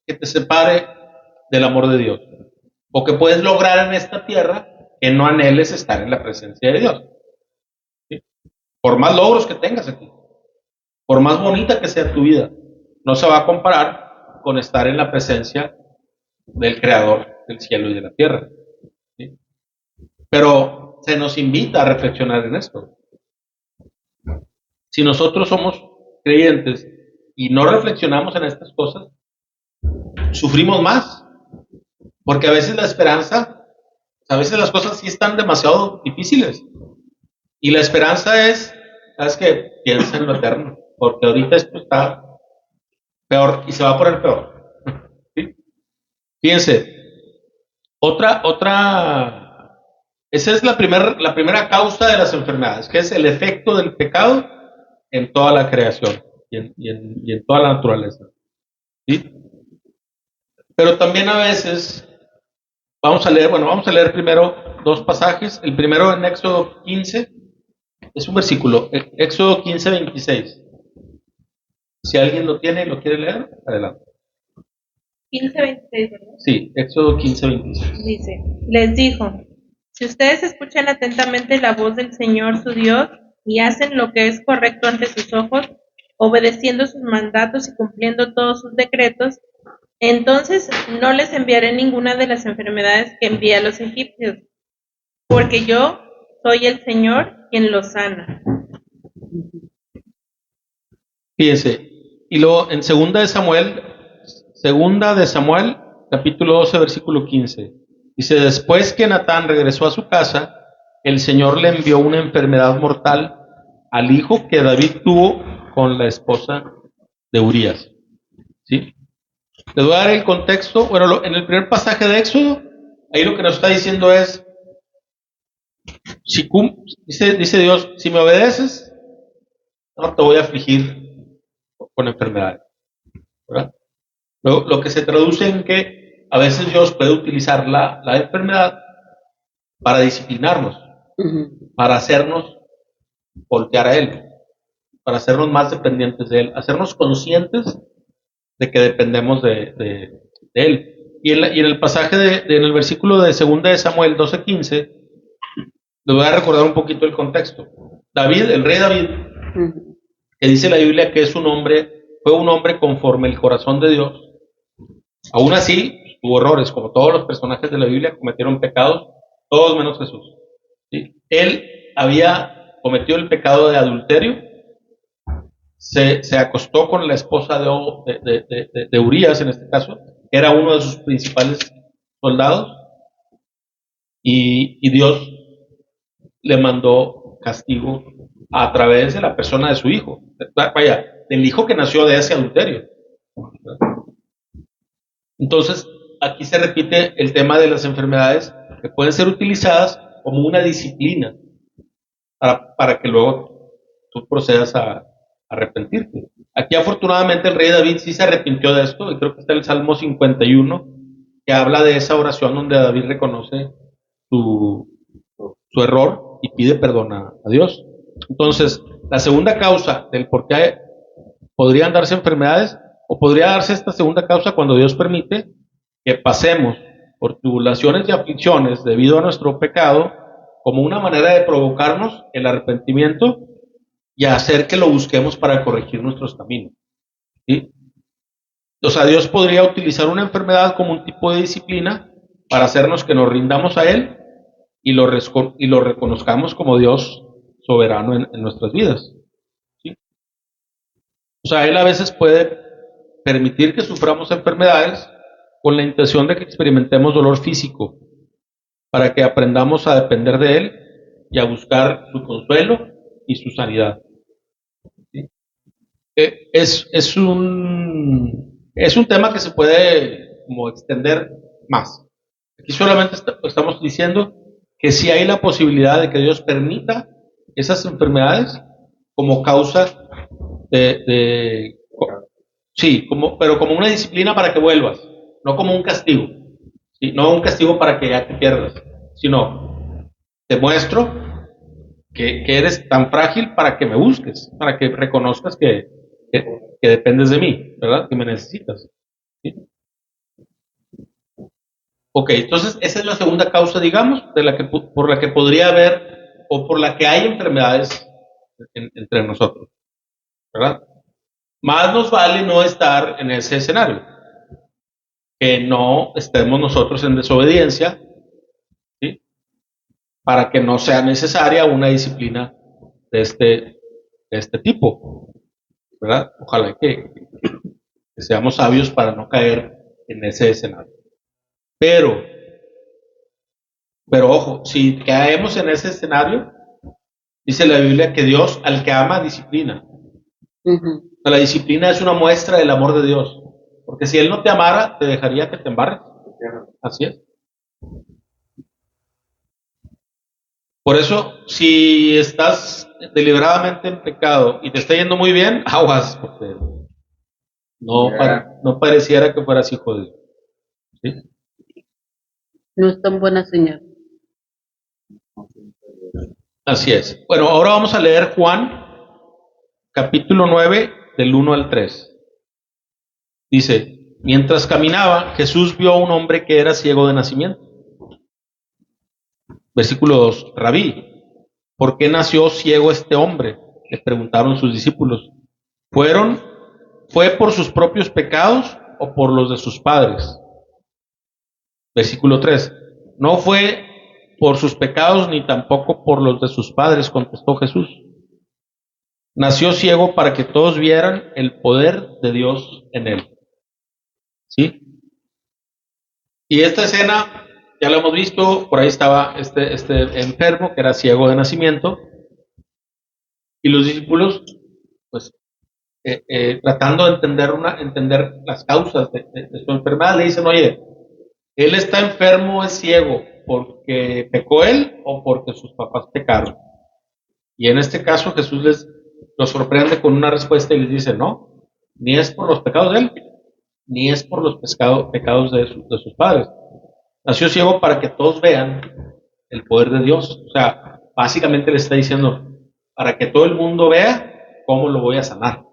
que te separe del amor de Dios? O que puedes lograr en esta tierra que no anheles estar en la presencia de Dios. ¿Sí? Por más logros que tengas aquí, por más bonita que sea tu vida, no se va a comparar con estar en la presencia del Creador del cielo y de la tierra. ¿Sí? Pero se nos invita a reflexionar en esto. Si nosotros somos creyentes y no reflexionamos en estas cosas, sufrimos más. Porque a veces la esperanza, a veces las cosas sí están demasiado difíciles. Y la esperanza es, ¿sabes qué? Piensa en lo eterno. Porque ahorita esto está peor y se va a poner peor. ¿Sí? Fíjense, esa es la primera causa de las enfermedades, que es el efecto del pecado en toda la creación y en toda la naturaleza. ¿Sí? Pero también a veces, vamos a leer primero dos pasajes. El primero en Éxodo 15, es un versículo, Éxodo 15:26. Si alguien lo tiene y lo quiere leer, adelante. 15:26, ¿verdad? Sí, Éxodo 15:26. Dice, les dijo, si ustedes escuchan atentamente la voz del Señor su Dios y hacen lo que es correcto ante sus ojos, obedeciendo sus mandatos y cumpliendo todos sus decretos, entonces no les enviaré ninguna de las enfermedades que envié a los egipcios, porque yo soy el Señor quien los sana. Fíjense, y luego en segunda de Samuel, capítulo 12, versículo 15, dice: después que Natán regresó a su casa, el Señor le envió una enfermedad mortal al hijo que David tuvo con la esposa de Urías. ¿Sí? Les voy a dar el contexto. Bueno, en el primer pasaje de Éxodo, ahí lo que nos está diciendo es, dice Dios, si me obedeces, no te voy a afligir con enfermedades, ¿verdad? Lo que se traduce en que a veces Dios puede utilizar la enfermedad para disciplinarnos, para hacernos voltear a Él, para hacernos más dependientes de Él, hacernos conscientes de que dependemos de Él. Y en el pasaje en el versículo de 2 de Samuel 12:15, les voy a recordar un poquito el contexto. David, el rey David, que dice la Biblia que fue un hombre conforme el corazón de Dios. Aún así, tuvo errores, como todos los personajes de la Biblia cometieron pecados, todos menos Jesús. ¿Sí? Él había cometido el pecado de adulterio, se acostó con la esposa de Urías, en este caso, era uno de sus principales soldados, y Dios le mandó castigo a través de la persona de su hijo. Vaya, del hijo que nació de ese adulterio. Entonces, aquí se repite el tema de las enfermedades que pueden ser utilizadas como una disciplina para que luego tú procedas a arrepentirte. Aquí afortunadamente el rey David sí se arrepintió de esto, y creo que está el Salmo 51, que habla de esa oración donde David reconoce su, su error y pide perdón a Dios. Entonces, la segunda causa del por qué podrían darse enfermedades, o podría darse esta segunda causa cuando Dios permite que pasemos por tribulaciones y aflicciones debido a nuestro pecado, como una manera de provocarnos el arrepentimiento y hacer que lo busquemos para corregir nuestros caminos. ¿Sí? O sea, Dios podría utilizar una enfermedad como un tipo de disciplina para hacernos que nos rindamos a Él y lo reconozcamos como Dios soberano en nuestras vidas. ¿Sí? O sea, Él a veces puede permitir que suframos enfermedades con la intención de que experimentemos dolor físico, para que aprendamos a depender de Él y a buscar su consuelo y su sanidad. ¿Sí? Es un tema que se puede como extender más. Aquí solamente estamos diciendo que sí hay la posibilidad de que Dios permita esas enfermedades como causa de sí, pero como una disciplina para que vuelvas, no como un castigo. ¿Sí? No un castigo para que ya te pierdas, sino te muestro que eres tan frágil para que me busques, para que reconozcas que dependes de mí, ¿verdad? Que me necesitas. ¿Sí? Ok, entonces esa es la segunda causa, digamos, por la que podría haber o por la que hay enfermedades entre nosotros, ¿verdad? Más nos vale no estar en ese escenario, que no estemos nosotros en desobediencia, ¿sí? Para que no sea necesaria una disciplina de este tipo, ¿verdad? Ojalá que seamos sabios para no caer en ese escenario. Pero ojo, si caemos en ese escenario, dice la Biblia que Dios al que ama disciplina. Ujú. O sea, la disciplina es una muestra del amor de Dios. Porque si Él no te amara, te dejaría que te embarres. Así es. Por eso, si estás deliberadamente en pecado y te está yendo muy bien, aguas, porque no pareciera que fueras hijo de Dios. ¿Sí? No es tan buena señal. Así es. Bueno, ahora vamos a leer Juan, capítulo 9, del 1 al 3. Dice, mientras caminaba, Jesús vio a un hombre que era ciego de nacimiento. Versículo 2, Rabí, ¿por qué nació ciego este hombre? Le preguntaron sus discípulos. ¿Fue por sus propios pecados o por los de sus padres? Versículo 3, no fue por sus pecados ni tampoco por los de sus padres, contestó Jesús. Nació ciego para que todos vieran el poder de Dios en él. ¿Sí? Y esta escena, ya la hemos visto, por ahí estaba este enfermo que era ciego de nacimiento, y los discípulos, pues, tratando de entender las causas de su enfermedad, le dicen, oye, él está enfermo, es ciego, porque pecó él o porque sus papás pecaron. Y en este caso Jesús los sorprende con una respuesta y les dice, no, ni es por los pecados de él, ni es por los pecados de sus padres. Nació ciego para que todos vean el poder de Dios. O sea, básicamente le está diciendo, para que todo el mundo vea cómo lo voy a sanar.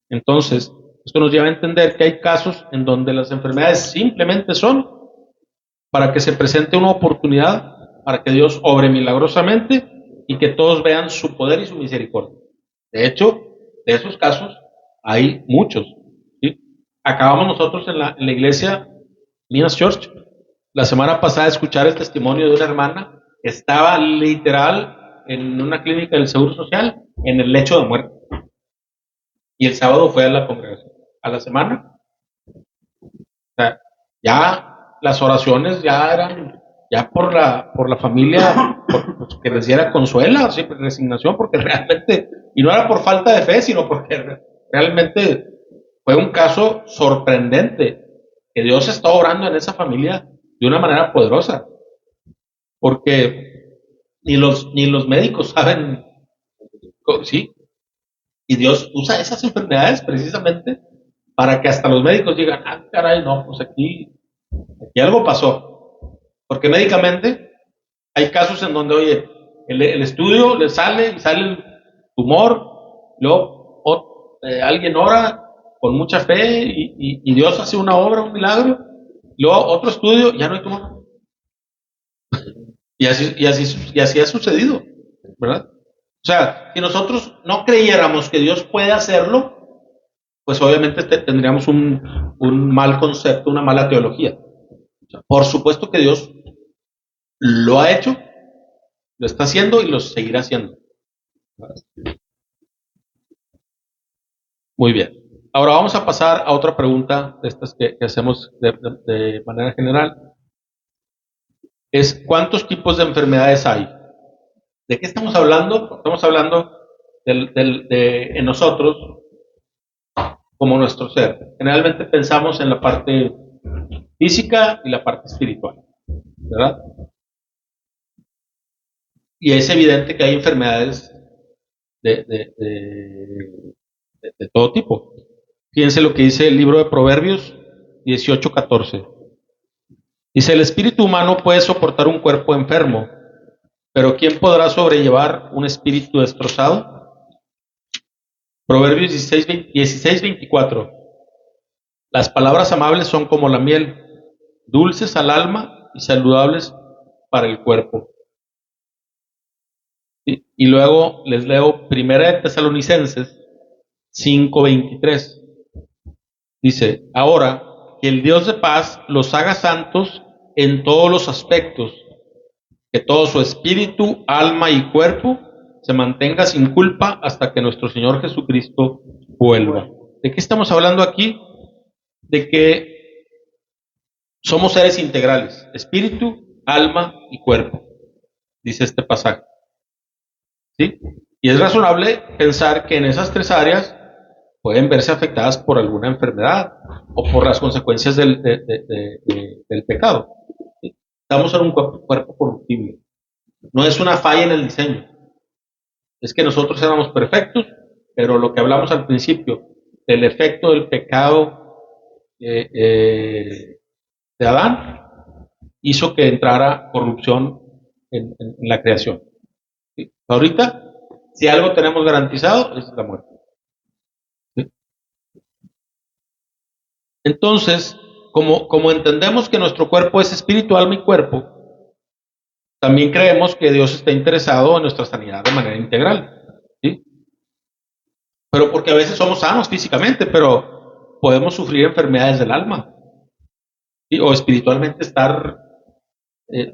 Entonces, esto nos lleva a entender que hay casos en donde las enfermedades simplemente son para que se presente una oportunidad para que Dios obre milagrosamente y que todos vean su poder y su misericordia. De hecho, de esos casos hay muchos. ¿Sí? Acabamos nosotros en la iglesia Minas Church la semana pasada de escuchar el testimonio de una hermana que estaba literal en una clínica del Seguro Social en el lecho de muerte. Y el sábado fue a la congregación. A la semana sea, ya las oraciones ya eran ya por la familia, pues, que les diera consuelo, siempre resignación, porque realmente, y no era por falta de fe, sino porque realmente fue un caso sorprendente, que Dios está obrando en esa familia de una manera poderosa, porque ni los médicos saben, sí, y Dios usa esas enfermedades precisamente para que hasta los médicos digan, ah, caray, no, pues aquí algo pasó. Porque médicamente hay casos en donde, oye, el estudio le sale y sale el tumor, luego alguien ora con mucha fe y Dios hace una obra, un milagro, luego otro estudio, ya no hay tumor. Y así ha sucedido, ¿verdad? O sea, si nosotros no creyéramos que Dios puede hacerlo, pues obviamente tendríamos un mal concepto, una mala teología. O sea, por supuesto que Dios lo ha hecho, lo está haciendo y lo seguirá haciendo. Muy bien. Ahora vamos a pasar a otra pregunta de estas que hacemos de manera general. Es, ¿cuántos tipos de enfermedades hay? ¿De qué estamos hablando? Estamos hablando en nosotros como nuestro ser. Generalmente pensamos en la parte física y la parte espiritual, ¿verdad? Y es evidente que hay enfermedades de, de, de, de todo tipo. Fíjense lo que dice el libro de Proverbios 18:14. Dice, el espíritu humano puede soportar un cuerpo enfermo, pero ¿quién podrá sobrellevar un espíritu destrozado? Proverbios 16:24. Las palabras amables son como la miel, dulces al alma y saludables para el cuerpo. Y luego les leo Primera de Tesalonicenses 5:23. Dice, ahora que el Dios de paz los haga santos en todos los aspectos, que todo su espíritu, alma y cuerpo se mantenga sin culpa hasta que nuestro Señor Jesucristo vuelva. ¿De qué estamos hablando aquí? De que somos seres integrales, espíritu, alma y cuerpo, dice este pasaje. ¿Sí? Y es razonable pensar que en esas tres áreas pueden verse afectadas por alguna enfermedad o por las consecuencias del pecado. ¿Sí? Estamos en un cuerpo corruptible. No es una falla en el diseño. Es que nosotros éramos perfectos, pero lo que hablamos al principio, del efecto del pecado de Adán, hizo que entrara corrupción en la creación. ¿Sí? Ahorita, si algo tenemos garantizado, es la muerte. ¿Sí? Entonces, como entendemos que nuestro cuerpo es espíritu, alma y cuerpo, también creemos que Dios está interesado en nuestra sanidad de manera integral. ¿Sí? Pero porque a veces somos sanos físicamente, pero podemos sufrir enfermedades del alma. ¿Sí? O espiritualmente estar eh,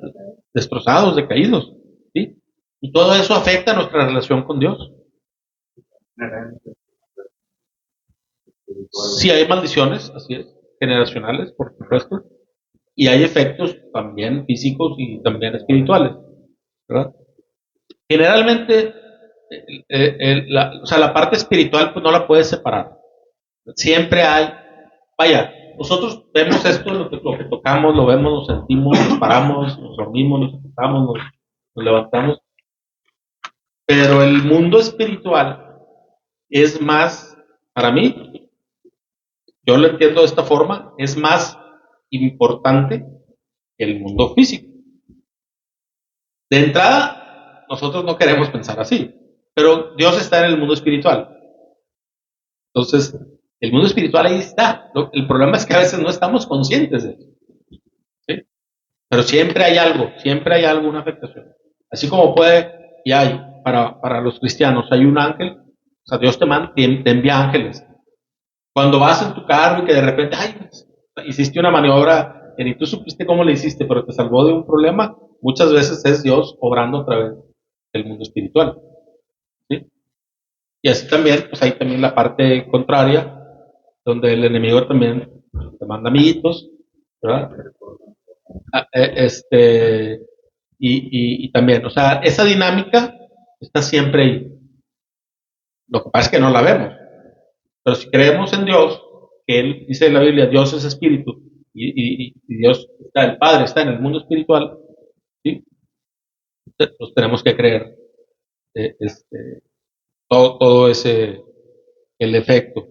destrozados, decaídos. ¿Sí? Y todo eso afecta nuestra relación con Dios. Sí hay maldiciones, así es, generacionales, por supuesto, y hay efectos también físicos y también espirituales, ¿verdad? Generalmente, o sea, la parte espiritual pues no la puedes separar. Siempre hay, vaya, nosotros vemos esto, lo que tocamos, lo vemos, lo sentimos, nos paramos, nos dormimos, nos sentamos, nos levantamos, pero el mundo espiritual es más, para mí, yo lo entiendo de esta forma, es más importante que el mundo físico. De entrada, nosotros no queremos pensar así, pero Dios está en el mundo espiritual. Entonces, el mundo espiritual ahí está. El problema es que a veces no estamos conscientes de eso. ¿Sí? Pero siempre hay algo, una afectación. Así como puede y hay para los cristianos, hay un ángel, o sea, Dios te envía ángeles. Cuando vas en tu carro y que de repente, ay, hiciste una maniobra que ni tú supiste cómo le hiciste, pero te salvó de un problema, muchas veces es Dios obrando a través del mundo espiritual. ¿Sí? Y así también, pues hay también la parte contraria, donde el enemigo también te manda amiguitos ¿verdad? Y también, o sea, esa dinámica está siempre ahí. Lo que pasa es que no la vemos. Pero si creemos en Dios, que Él dice en la Biblia, Dios es espíritu, y Dios está, el Padre está en el mundo espiritual, ¿sí? Pues tenemos que creer todo ese, el efecto,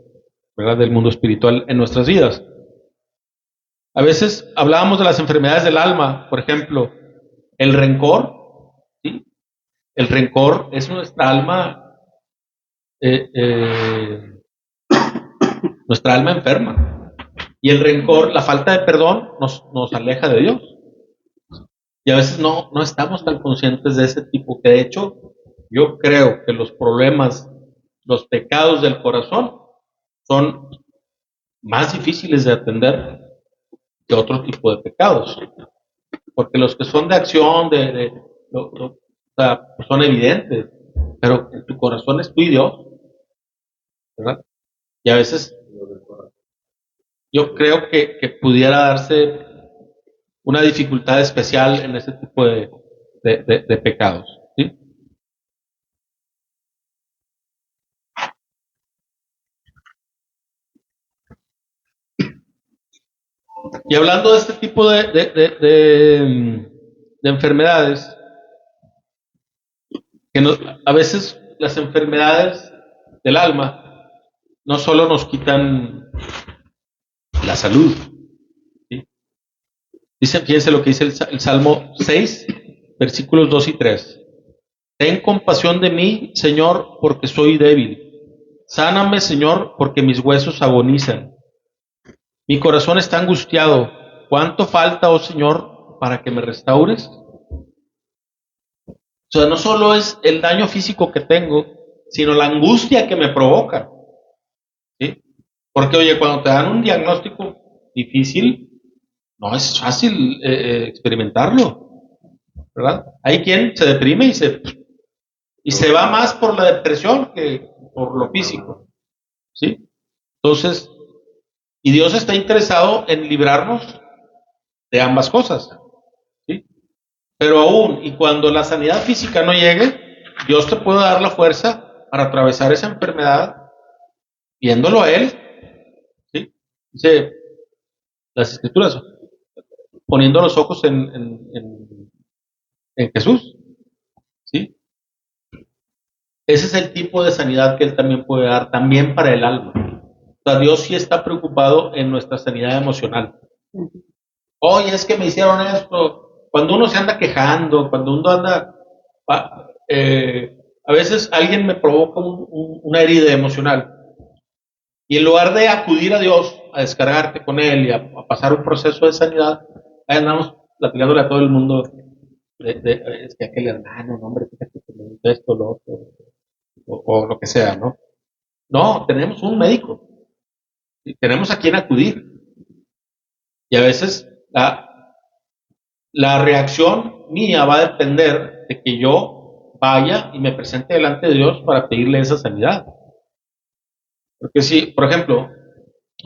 ¿verdad?, del mundo espiritual en nuestras vidas. A veces hablábamos de las enfermedades del alma, por ejemplo, el rencor, ¿sí? El rencor es eh, eh, nuestra alma enferma. Y el rencor, la falta de perdón, nos aleja de Dios. Y a veces no estamos tan conscientes de ese tipo, que de hecho yo creo que los problemas, los pecados del corazón son más difíciles de atender que otro tipo de pecados. Porque los que son de acción, o sea, pues son evidentes, pero en tu corazón es tú y Dios, ¿verdad? Y a veces yo creo que pudiera darse una dificultad especial en ese tipo de pecados, ¿sí? Y hablando de este tipo de enfermedades, que a veces las enfermedades del alma no solo nos quitan la salud, ¿sí? Fíjense lo que dice el Salmo 6, versículos 2 y 3. Ten compasión de mí, Señor, porque soy débil. Sáname, Señor, porque mis huesos agonizan. Mi corazón está angustiado. ¿Cuánto falta, oh Señor, para que me restaures? O sea, no solo es el daño físico que tengo, sino la angustia que me provoca, ¿sí? Porque, oye, cuando te dan un diagnóstico difícil, no es fácil experimentarlo, ¿verdad? Hay quien se deprime y se va más por la depresión que por lo físico, ¿sí? Entonces, y Dios está interesado en librarnos de ambas cosas, ¿sí? Pero aún, y cuando la sanidad física no llegue, Dios te puede dar la fuerza para atravesar esa enfermedad viéndolo a Él, ¿sí? Dice las Escrituras, poniendo los ojos en Jesús, ¿sí? Ese es el tipo de sanidad que Él también puede dar, también para el alma. O sea, Dios sí está preocupado en nuestra sanidad emocional. Oye, es que me hicieron esto. Cuando uno se anda quejando, cuando uno anda... a veces alguien me provoca una herida emocional. Y en lugar de acudir a Dios, a descargarte con Él y a pasar un proceso de sanidad, ahí andamos platicándole a todo el mundo es que aquel hermano, no, hombre, fíjate que me dijo esto, lo otro, o lo que sea, ¿no? No, tenemos un médico, y tenemos a quien acudir. Y a veces la reacción mía va a depender de que yo vaya y me presente delante de Dios para pedirle esa sanidad. Porque si, por ejemplo,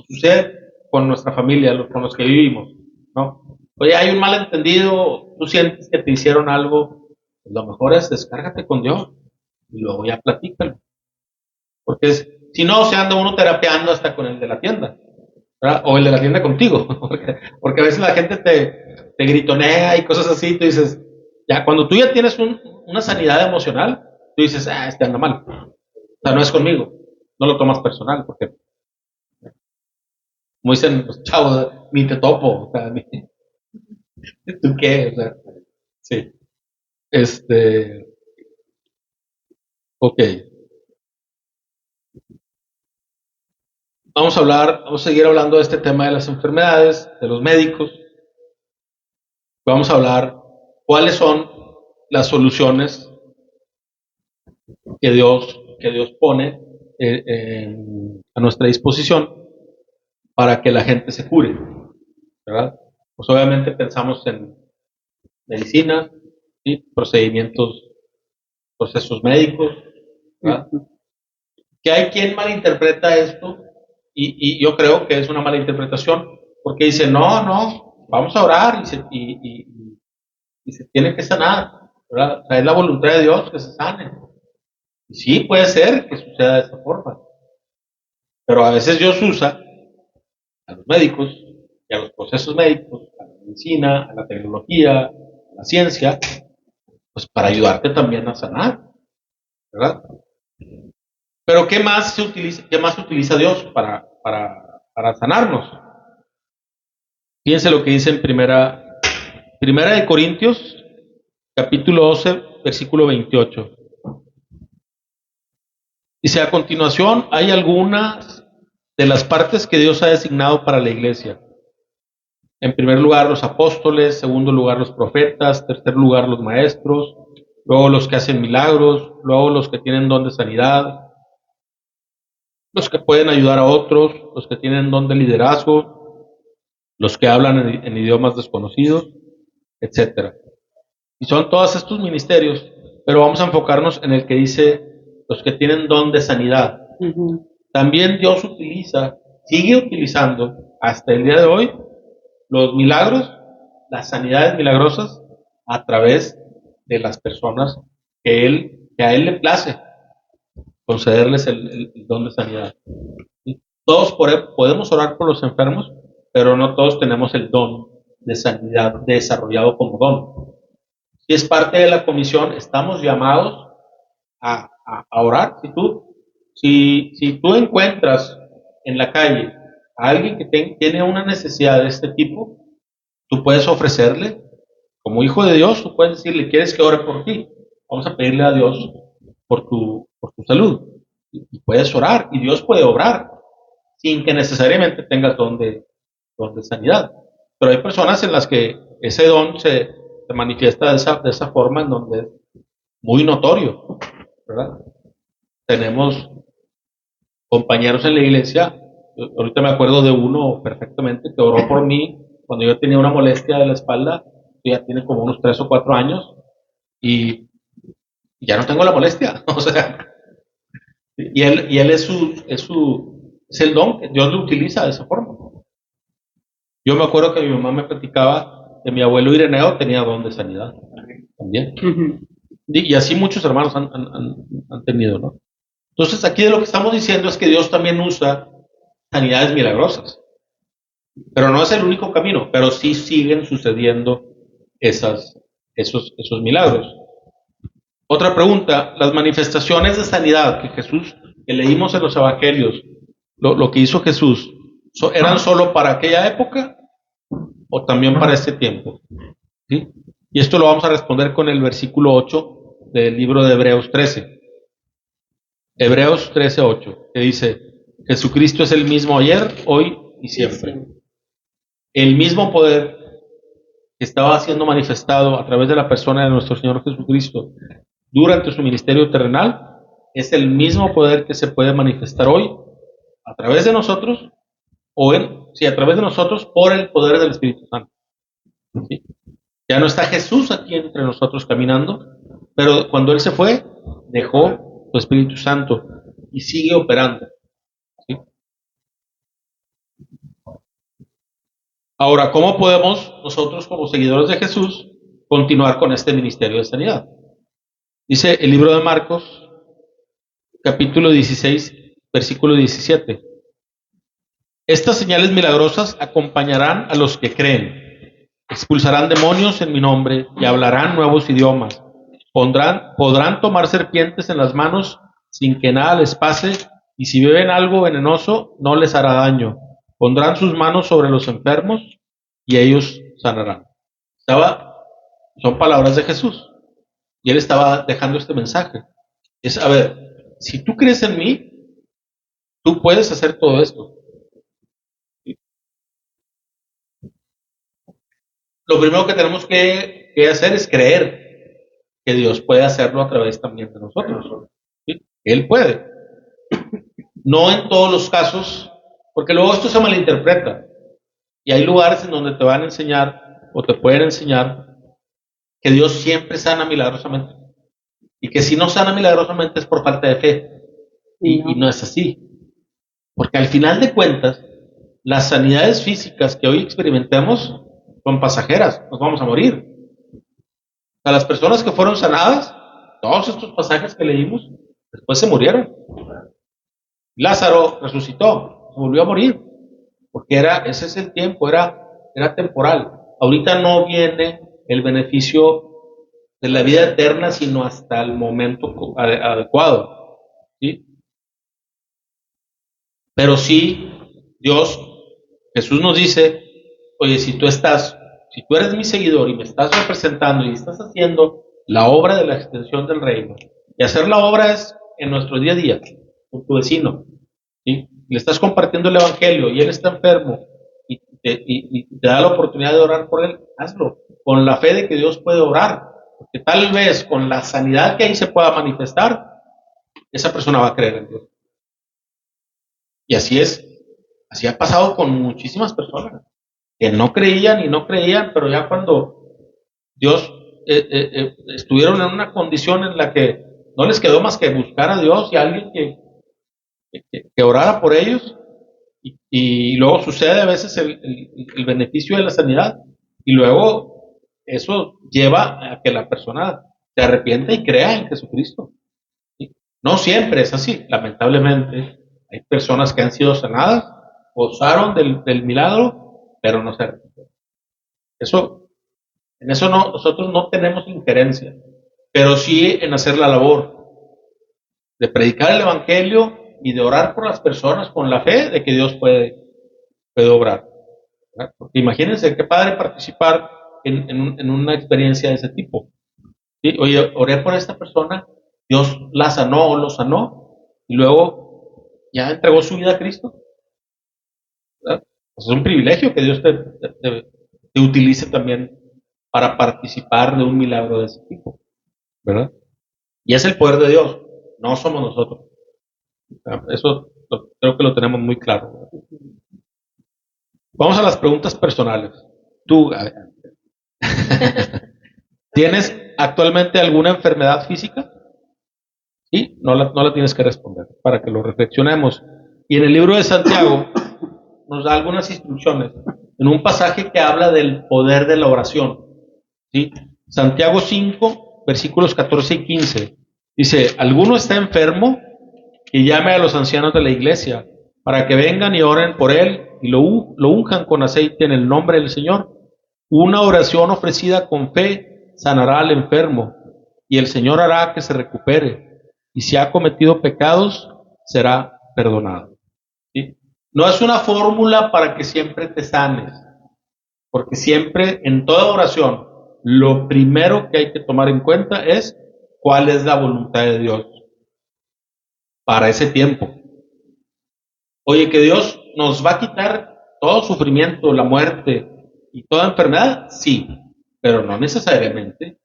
sucede con nuestra familia, con los que vivimos, ¿no? Oye, hay un malentendido, tú sientes que te hicieron algo, pues lo mejor es descárgate con Dios y luego ya platícalo. Porque si no, se anda uno terapeando hasta con el de la tienda, ¿verdad? O el de la tienda contigo, porque a veces la gente te gritonea y cosas así, y tú dices, ya, cuando tú ya tienes una sanidad emocional, tú dices, este anda mal, o sea, no es conmigo, no lo tomas personal, porque como dicen los chavos, ni te topo, o sea, ¿tú qué? O sea, sí. Ok. Vamos a seguir hablando de este tema de las enfermedades, de los médicos. Vamos a hablar cuáles son las soluciones que Dios pone a nuestra disposición para que la gente se cure, ¿verdad? Pues obviamente pensamos en medicina, ¿sí? Procedimientos, procesos médicos, ¿verdad? Que hay quien malinterpreta esto y yo creo que es una mala interpretación porque dice, no, vamos a orar y se tiene que sanar, ¿verdad? O sea, es la voluntad de Dios que se sane. Y sí, puede ser que suceda de esa forma, pero a veces Dios usa a los médicos y a los procesos médicos, a la medicina, a la tecnología, a la ciencia, pues para ayudarte también a sanar, ¿verdad? Pero qué más utiliza Dios para sanarnos? Fíjense lo que dice en primera de Corintios, capítulo 12, versículo 28. Dice, a continuación, hay algunas de las partes que Dios ha designado para la iglesia. En primer lugar, los apóstoles, segundo lugar, los profetas, tercer lugar, los maestros, luego los que hacen milagros, luego los que tienen don de sanidad, los que pueden ayudar a otros, los que tienen don de liderazgo, los que hablan en idiomas desconocidos, etcétera. Y son todos estos ministerios, pero vamos a enfocarnos en el que dice los que tienen don de sanidad. También Dios sigue utilizando hasta el día de hoy los milagros, las sanidades milagrosas a través de las personas que a Él le place concederles el don de sanidad. Todos podemos orar por los enfermos, pero no todos tenemos el don de sanidad desarrollado como don. Si es parte de la comisión, estamos llamados a orar. Si tú encuentras en la calle a alguien que tiene una necesidad de este tipo, tú puedes ofrecerle, como hijo de Dios, tú puedes decirle, ¿quieres que ore por ti? Vamos a pedirle a Dios por tu salud. Y puedes orar, y Dios puede obrar, sin que necesariamente tengas don de sanidad. Pero hay personas en las que ese don se manifiesta de esa forma, en donde es muy notorio, ¿verdad? Tenemos compañeros en la iglesia, ahorita me acuerdo de uno perfectamente que oró por mí cuando yo tenía una molestia de la espalda, que ya tiene como unos 3 o 4 años, y ya no tengo la molestia, o sea, y él es el don que Dios lo utiliza de esa forma. Yo me acuerdo que mi mamá me platicaba que mi abuelo Ireneo tenía don de sanidad también. Y así muchos hermanos han tenido, ¿no? Entonces aquí de lo que estamos diciendo es que Dios también usa sanidades milagrosas. Pero no es el único camino, pero sí siguen sucediendo esos milagros. Otra pregunta, las manifestaciones de sanidad que leímos en los evangelios, lo que hizo Jesús, ¿eran solo para aquella época o también para este tiempo? ¿Sí? Y esto lo vamos a responder con el versículo 8 del libro de Hebreos 13. Hebreos 13:8, que dice, Jesucristo es el mismo ayer, hoy y siempre. El mismo poder que estaba siendo manifestado a través de la persona de nuestro Señor Jesucristo durante su ministerio terrenal, es el mismo poder que se puede manifestar hoy a través de nosotros, a través de nosotros por el poder del Espíritu Santo. ¿Sí? Ya no está Jesús aquí entre nosotros caminando, pero cuando Él se fue, dejó su Espíritu Santo y sigue operando. ¿Sí? Ahora, ¿cómo podemos nosotros como seguidores de Jesús continuar con este ministerio de sanidad? Dice el libro de Marcos, capítulo 16, versículo 17. Estas señales milagrosas acompañarán a los que creen. Expulsarán demonios en mi nombre y hablarán nuevos idiomas. Podrán tomar serpientes en las manos sin que nada les pase, y si beben algo venenoso no les hará daño. Pondrán sus manos sobre los enfermos y ellos sanarán. Son palabras de Jesús. Y Él estaba dejando este mensaje. Es, a ver, si tú crees en mí, tú puedes hacer todo esto. Lo primero que tenemos que hacer es creer que Dios puede hacerlo a través también de nosotros. ¿Sí? Él puede. No en todos los casos, porque luego esto se malinterpreta. Y hay lugares en donde te van a enseñar o te pueden enseñar que Dios siempre sana milagrosamente. Y que si no sana milagrosamente es por falta de fe. Y no es así. Porque al final de cuentas, las sanidades físicas que hoy experimentamos, son pasajeras, nos vamos a morir. A las personas que fueron sanadas, todos estos pasajes que leímos, después se murieron. Lázaro resucitó, se volvió a morir, porque ese es el tiempo, era temporal. Ahorita no viene el beneficio de la vida eterna, sino hasta el momento adecuado, ¿sí? Pero sí, Jesús nos dice, oye, si tú eres mi seguidor y me estás representando y estás haciendo la obra de la extensión del reino, y hacer la obra es en nuestro día a día, con tu vecino, ¿sí? Le estás compartiendo el evangelio y él está enfermo y te da la oportunidad de orar por él, hazlo, con la fe de que Dios puede orar, porque tal vez con la sanidad que ahí se pueda manifestar, esa persona va a creer en Dios. Y así ha pasado con muchísimas personas que no creían, pero ya cuando Dios estuvieron en una condición en la que no les quedó más que buscar a Dios y a alguien que orara por ellos, y luego sucede a veces el beneficio de la sanidad, y luego eso lleva a que la persona se arrepienta y crea en Jesucristo. ¿Sí? No siempre es así, lamentablemente. Hay personas que han sido sanadas, gozaron del milagro, pero no se arrepintieron. En eso nosotros no tenemos injerencia, pero sí en hacer la labor de predicar el evangelio y de orar por las personas con la fe de que Dios puede obrar. ¿Verdad? Porque imagínense qué padre participar en una experiencia de ese tipo. ¿Sí? Oye, oré por esta persona, Dios la sanó o lo sanó, y luego ya entregó su vida a Cristo. ¿Verdad? Pues es un privilegio que Dios te utilice también para participar de un milagro de ese tipo, ¿verdad? Y es el poder de Dios, no somos nosotros. Eso creo que lo tenemos muy claro, ¿verdad? Vamos a las preguntas personales. Tú, ¿tienes actualmente alguna enfermedad física? Sí, no la tienes que responder, para que lo reflexionemos. Y en el libro de Santiago nos da algunas instrucciones en un pasaje que habla del poder de la oración. ¿Sí? Santiago 5, versículos 14 y 15. Dice, ¿alguno está enfermo? Que llame a los ancianos de la iglesia para que vengan y oren por él y lo unjan con aceite en el nombre del Señor. Una oración ofrecida con fe sanará al enfermo y el Señor hará que se recupere. Y si ha cometido pecados, será perdonado. ¿Sí? No es una fórmula para que siempre te sanes, porque siempre en toda oración lo primero que hay que tomar en cuenta es cuál es la voluntad de Dios para ese tiempo. Oye, que Dios nos va a quitar todo sufrimiento, la muerte y toda enfermedad, sí, pero no necesariamente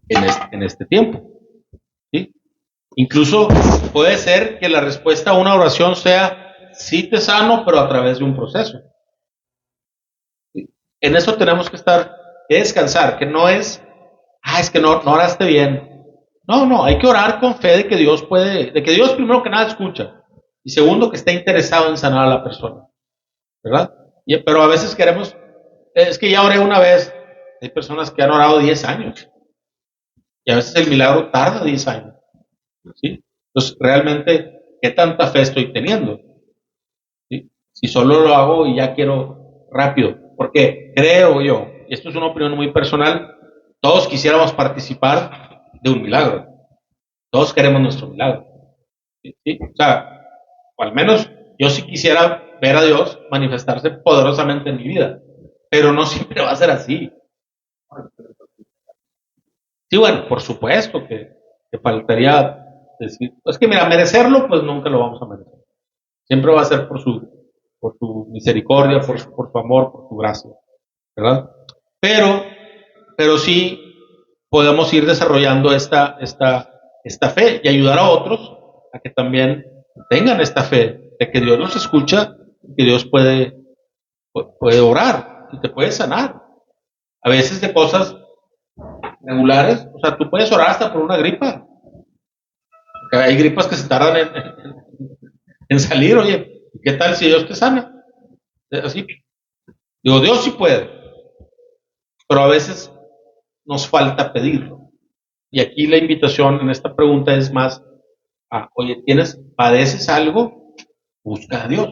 en este tiempo. ¿Sí? Incluso puede ser que la respuesta a una oración sea, sí te sano, pero a través de un proceso. ¿Sí? En eso tenemos que descansar, que no es, es que no oraste bien. No, hay que orar con fe de que Dios primero que nada escucha, y segundo que está interesado en sanar a la persona, ¿verdad? Pero a veces queremos, es que ya oré una vez. Hay personas que han orado 10 años, y a veces el milagro tarda 10 años. ¿Sí? Entonces, realmente, ¿qué tanta fe estoy teniendo? ¿Sí? Si solo lo hago y ya quiero rápido, porque creo yo, y esto es una opinión muy personal, todos quisiéramos participar de un milagro, todos queremos nuestro milagro. ¿Sí? O sea, o al menos yo sí quisiera ver a Dios manifestarse poderosamente en mi vida, pero no siempre va a ser así. Sí, bueno, por supuesto que faltaría decir, es que mira, merecerlo, pues nunca lo vamos a merecer. Siempre va a ser por su misericordia, por su amor, por su gracia, ¿verdad? Pero sí podemos ir desarrollando esta fe y ayudar a otros a que también tengan esta fe de que Dios los escucha, que Dios puede orar y te puede sanar. A veces de cosas regulares, o sea, tú puedes orar hasta por una gripa. Porque hay gripas que se tardan en salir, oye, ¿qué tal si Dios te sana? Así. Digo, Dios sí puede. pero a veces nos falta pedirlo. Y aquí la invitación en esta pregunta es más, oye, padeces algo? Busca a Dios.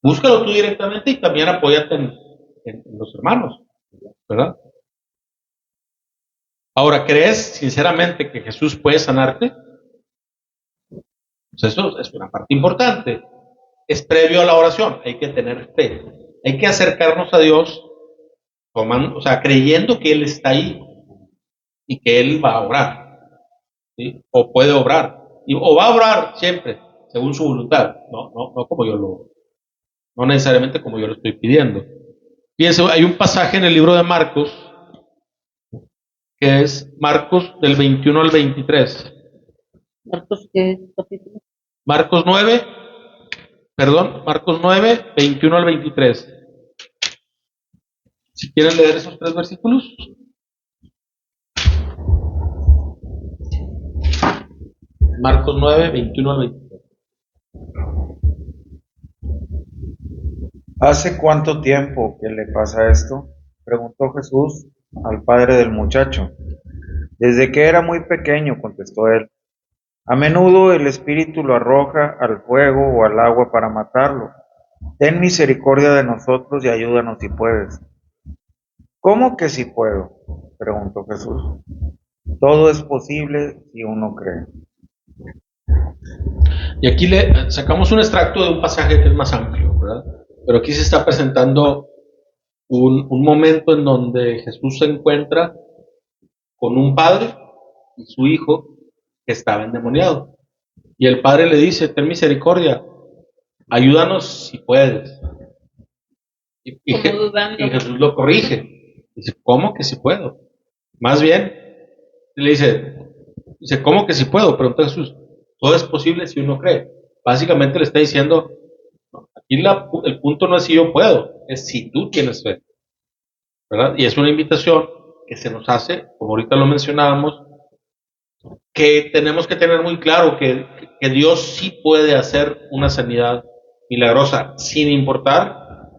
Búscalo tú directamente y también apóyate en los hermanos, ¿verdad? Ahora, ¿crees sinceramente que Jesús puede sanarte? Pues eso es una parte importante. Es previo a la oración, hay que tener fe. Hay que acercarnos a Dios creyendo que Él está ahí y que Él va a obrar, ¿sí? O puede obrar, o va a obrar siempre según su voluntad, no como no necesariamente como yo lo estoy pidiendo. Fíjense, hay un pasaje en el libro de Marcos, que es Marcos del 21 al 23. ¿Marcos qué capítulo? Marcos 9, 21 al 23. Si quieren leer esos 3 versículos. Marcos 9, 21 al 23. ¿Hace cuánto tiempo que le pasa esto?, preguntó Jesús al padre del muchacho. Desde que era muy pequeño, contestó él. A menudo el espíritu lo arroja al fuego o al agua para matarlo. Ten misericordia de nosotros y ayúdanos si puedes. ¿Cómo que si puedo?, preguntó Jesús. Todo es posible si uno cree. Y aquí le sacamos un extracto de un pasaje que es más amplio, ¿verdad? Pero aquí se está presentando un momento en donde Jesús se encuentra con un padre y su hijo que estaba endemoniado. Y el padre le dice, ten misericordia, ayúdanos si puedes. Y Jesús lo corrige. Dice, ¿cómo que si puedo? Más bien, le dice, ¿cómo que si puedo? Pregunta Jesús, todo es posible si uno cree. Básicamente le está diciendo, aquí el punto no es si yo puedo, es si tú tienes fe, ¿verdad? Y es una invitación que se nos hace, como ahorita lo mencionábamos, que tenemos que tener muy claro que Dios sí puede hacer una sanidad milagrosa, sin importar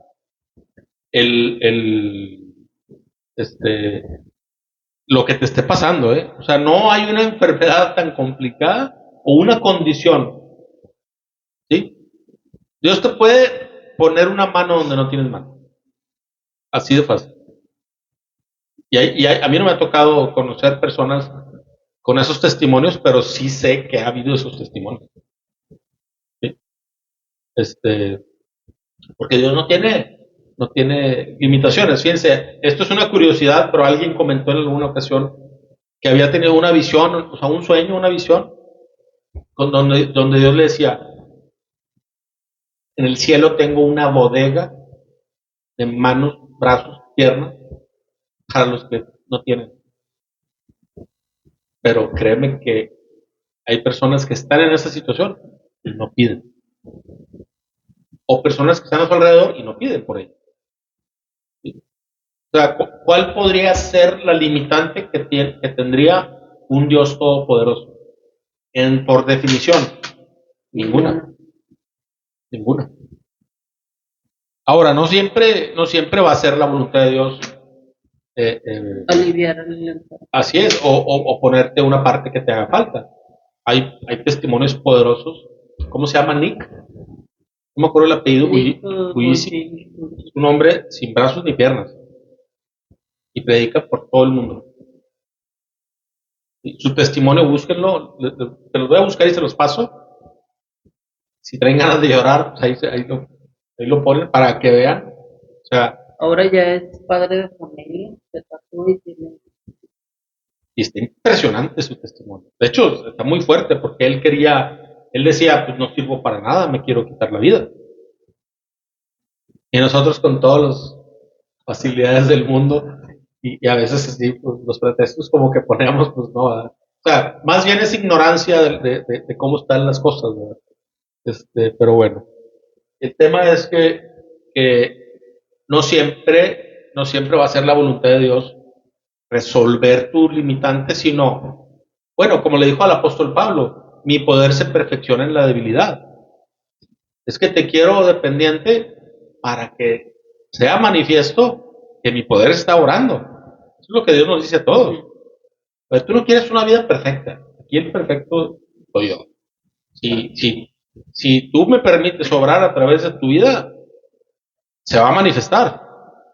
lo que te esté pasando, ¿eh? O sea, no hay una enfermedad tan complicada o una condición, ¿sí? Dios te puede poner una mano donde no tienes mano. Así de fácil. A mí no me ha tocado conocer personas con esos testimonios, pero sí sé que ha habido esos testimonios. ¿Sí? Porque Dios no tiene limitaciones. Fíjense, esto es una curiosidad, pero alguien comentó en alguna ocasión que había tenido una visión, o sea, un sueño, una visión, donde Dios le decía, en el cielo tengo una bodega de manos, brazos, piernas, para los que no tienen. Pero créeme que hay personas que están en esa situación y no piden. O personas que están a su alrededor y no piden por ello. ¿Sí? O sea, ¿cuál podría ser la limitante que tendría un Dios todopoderoso? Por definición, ninguna. Ninguna. Ahora, no siempre va a ser la voluntad de Dios aliviar al enfermo. Así es, o ponerte una parte que te haga falta. Hay testimonios poderosos. ¿Cómo se llama Nick? No me acuerdo el apellido. Buyisi. Es un hombre sin brazos ni piernas y predica por todo el mundo. Y su testimonio, búsquenlo. Te los voy a buscar y se los paso. Si traen ganas de llorar, pues ahí lo ponen para que vean. O sea, ahora ya es padre de familia, se tatuó y tiene. Y está impresionante su testimonio. De hecho, está muy fuerte porque él decía, pues no sirvo para nada, me quiero quitar la vida. Y nosotros con todas las facilidades del mundo y a veces así, pues, los pretextos como que ponemos, pues no, ¿verdad? O sea, más bien es ignorancia de cómo están las cosas, ¿verdad? Pero bueno, el tema es que no siempre va a ser la voluntad de Dios resolver tus limitantes, sino, bueno, como le dijo al apóstol Pablo, mi poder se perfecciona en la debilidad. Es que te quiero dependiente para que sea manifiesto que mi poder está orando. Eso es lo que Dios nos dice a todos. Pero tú no quieres una vida perfecta. Aquí el perfecto soy yo. Si tú me permites obrar a través de tu vida, se va a manifestar.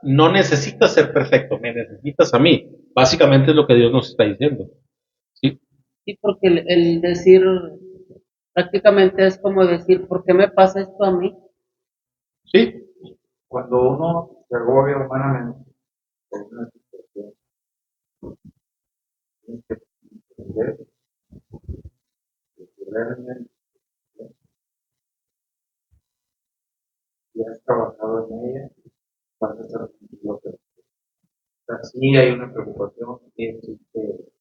No necesitas ser perfecto, me necesitas a mí. Básicamente es lo que Dios nos está diciendo. ¿Sí? Sí, porque el decir prácticamente es como decir, ¿por qué me pasa esto a mí? ¿Sí? Cuando uno se agobia humanamente por una situación, tienes que entender que realmente si has trabajado en ella, vas a estar tranquilo. O sea, sí hay una preocupación, sí existe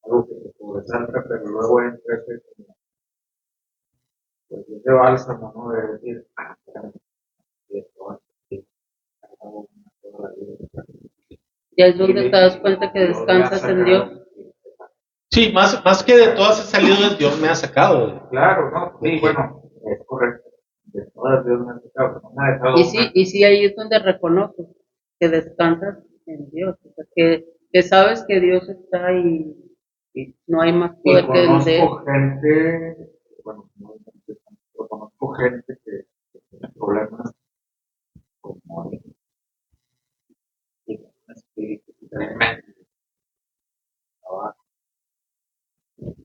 algo que te sobresalta, pero luego entra ese, pues, ese bálsamo, ¿no? De decir, espérame, y esto va a ser, hago una toda la vida. Ya es donde te das cuenta que descansas en Dios. Sí, más que de todas esas salidas, Dios me ha sacado. Claro, no, sí, bueno, es correcto. De todas Dios me ha sacado, pero no me ha dejado Y sí, ahí es donde reconoces que descansas en Dios, o sea, que sabes que Dios está y no hay más y poder que el de Él. conozco gente, bueno, no hay gente, pero conozco gente que tiene problemas como él, y con un espíritu tremendo de trabajo,